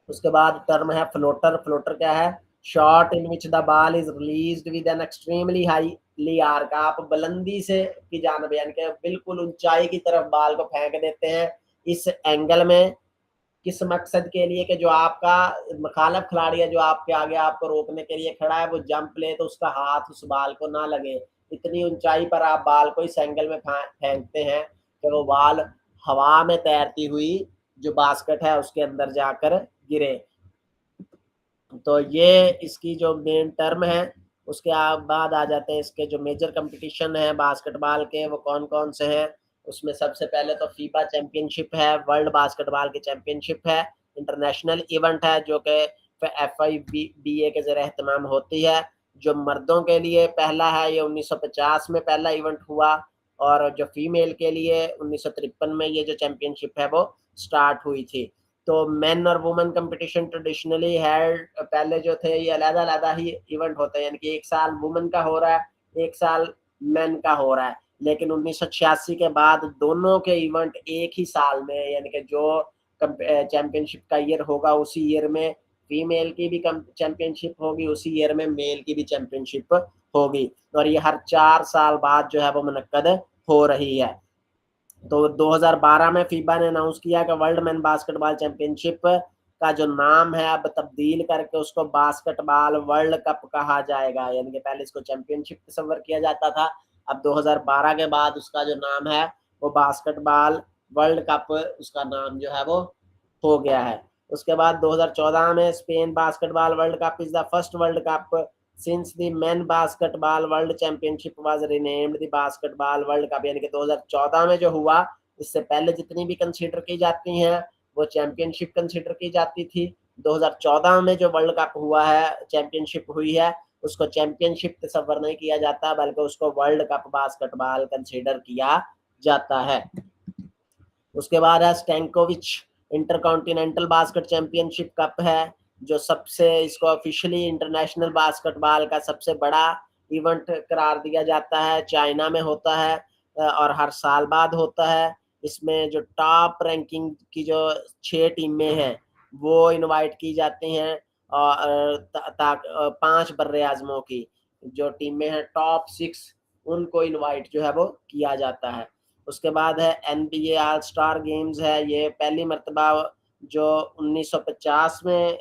उसके बाद टर्म है फ्लोटर। फ्लोटर क्या है, shot in which the ball is released with an extremely highly arc, आप बुलंदी से की जानब यानी कि बिल्कुल ऊंचाई की तरफ बाल को फेंक देते हैं इस एंगल में, किस मकसद के लिए कि जो आपका मुखालिफ खिलाड़ी है जो आपके आगे आपको रोकने के लिए खड़ा है वो जंप ले तो उसका हाथ उस बाल को ना लगे, इतनी ऊंचाई पर आप बाल को इस एंगल में फेंकते हैं कि वो बाल हवा में तैरती हुई जो बास्केट है उसके अंदर जाकर गिरे। तो ये इसकी जो मेन टर्म है। उसके बाद आ जाते हैं इसके जो मेजर कंपटीशन है बास्केटबॉल के, वो कौन कौन से हैं। उसमें सबसे पहले तो फीफा चैंपियनशिप है, वर्ल्ड बास्केटबॉल की चैंपियनशिप है, इंटरनेशनल इवेंट है जो कि FIBA के ज़रिए एहतमाम होती है। जो मर्दों के लिए पहला है ये 1950 में पहला इवेंट हुआ, और जो फीमेल के लिए 1953 में ये जो चैंपियनशिप है वो स्टार्ट हुई थी। तो मेन और वुमेन कंपटीशन ट्रेडिशनली है, पहले जो थे ये अलग-अलग ही इवेंट होते हैं, यानी कि एक साल वुमेन का हो रहा है, एक साल मेन का हो रहा है, लेकिन 1986 के बाद दोनों के इवेंट एक ही साल में, यानी कि जो चैंपियनशिप का ईयर होगा उसी ईयर में फीमेल की भी चैंपियनशिप होगी, उसी ईयर में मेल की भी चैंपियनशिप होगी, और ये हर 4 साल बाद जो है वो मुनक्कद हो रही है। तो 2012 में फीबा ने अनाउंस किया कि वर्ल्ड मैन बास्केटबॉल चैंपियनशिप का जो नाम है अब तब्दील करके उसको बास्केटबॉल वर्ल्ड कप कहा जाएगा, यानी कि पहले इसको चैंपियनशिप तस्वर किया जाता था, अब 2012 के बाद उसका जो नाम है वो बास्केटबॉल वर्ल्ड कप उसका नाम जो है वो हो गया है। उसके बाद 2014 में Spain basketball world cup is the first world cup since the main basketball world championship was renamed the basketball world cup, यानी कि 2014 में जो हुआ इससे पहले जितनी भी कंसीडर की जाती हैं वो चैंपियनशिप कंसीडर की जाती थी। 2014 में जो वर्ल्ड कप हुआ है, चैंपियनशिप हुई है, उसको चैंपियनशिप तस्वर नहीं किया जाता बल्कि उसको वर्ल्ड कप बास्केटबॉल कंसीडर किया जाता है। उसके बाद है स्टैंकोविच इंटरकॉन्टिनेंटल बास्केट चैंपियनशिप कप है, जो सबसे इसको ऑफिशियली इंटरनेशनल बास्केटबॉल का सबसे बड़ा इवेंट करार दिया जाता है, चाइना में होता है और हर साल बाद होता है। इसमें जो टॉप रैंकिंग की जो 6 टीमें हैं वो इनवाइट की जाती हैं, और 5 बर्रे आजमों की जो टीमें हैं टॉप 6 उनको इनवाइट जो है वो किया जाता है। उसके बाद है NBA ऑल स्टार गेम्स है, ये पहली मरतबा जो 1950 में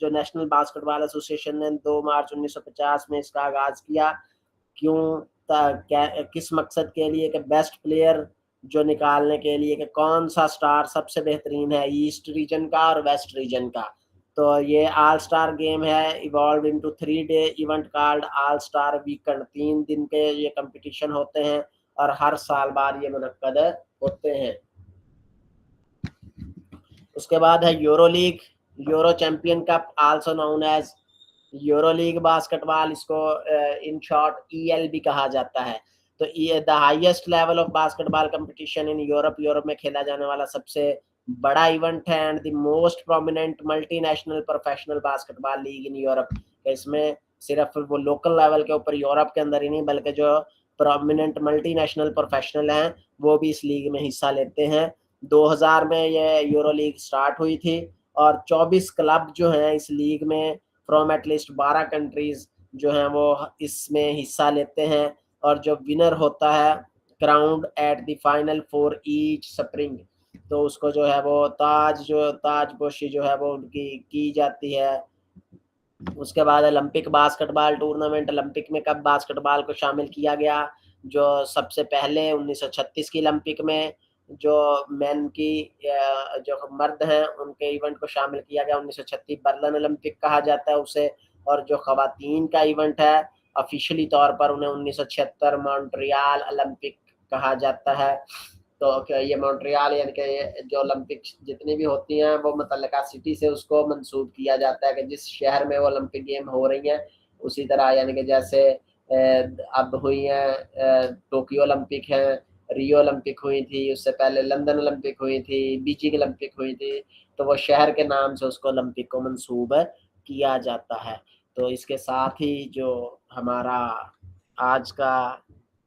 जो नेशनल बास्केटबॉल एसोसिएशन ने 2 मार्च 1950 में इसका आगाज़ किया। क्यों किस मकसद के लिए कि बेस्ट प्लेयर जो निकालने के लिए कि कौन सा स्टार सबसे बेहतरीन है ईस्ट रीजन का और वेस्ट रीजन का। तो ये ऑल स्टार गेम है, evolve into 3-day event called all star weekend. 3 दिन के ये कंपटीशन होते हैं और हर साल बाद ये मुनक्कद होते हैं। उसके बाद है Euro League, Euro Champion Cup also known as Euro League basketball, इसको इन शॉर्ट EL भी कहा जाता है। तो ये the highest level of basketball competition in Europe में खेला जाने वाला सबसे बड़ा इवेंट है and the most prominent multinational professional basketball league in Europe. इसमें सिर्फ वो लोकल लेवल के ऊपर यूरोप के अंदर ही नहीं बल्कि जो प्रोमिनेंट मल्टीनेशनल प्रोफेशनल हैं वो भी इस लीग में हिस्सा लेते हैं। 2000 में ये यूरो लीग स्टार्ट हुई थी और 24 क्लब जो हैं इस लीग में फ्रॉम एटलीस्ट 12 कंट्रीज जो हैं वो इसमें हिस्सा लेते हैं और जो विनर होता है crowned at the final for each spring, तो उसको जो है वो ताजपोशी जो है वो उनकी की जाती है। उसके बाद ओलंपिक बास्केटबॉल टूर्नामेंट, ओलंपिक में कब बास्केटबॉल को शामिल किया गया, जो सबसे पहले 1936 की ओलंपिक में जो मेन की जो मर्द हैं उनके इवेंट को शामिल किया गया 1936 बर्लिन ओलंपिक कहा जाता है उसे, और जो खवातीन का इवेंट है ऑफिशियली तौर पर उन्हें 1976 मॉन्ट्रियल ओलंपिक कहा जाता है। तो ये मॉन्ट्रियल यानी कि जो ओलंपिक जितनी भी होती हैं वो मुतल्लिका सिटी से उसको मंसूब किया जाता है कि जिस शहर में वो ओलंपिक गेम हो रही हैं उसी तरह, यानी कि जैसे अब हुई हैं टोक्यो ओलंपिक है, रियो ओलंपिक हुई थी, उससे पहले लंदन ओलंपिक हुई थी, बीजिंग ओलंपिक हुई थी, तो वो शहर के नाम से उसको ओलंपिक को मंसूब किया जाता है। तो इसके साथ ही जो हमारा आज का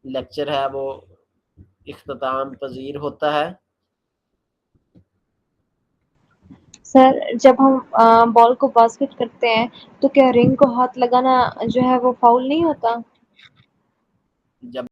लेक्चर है वो इख्तिताम पजीर होता है। सर जब हम बॉल को बास्केट करते हैं तो क्या रिंग को हाथ लगाना जो है वो फाउल नहीं होता? जब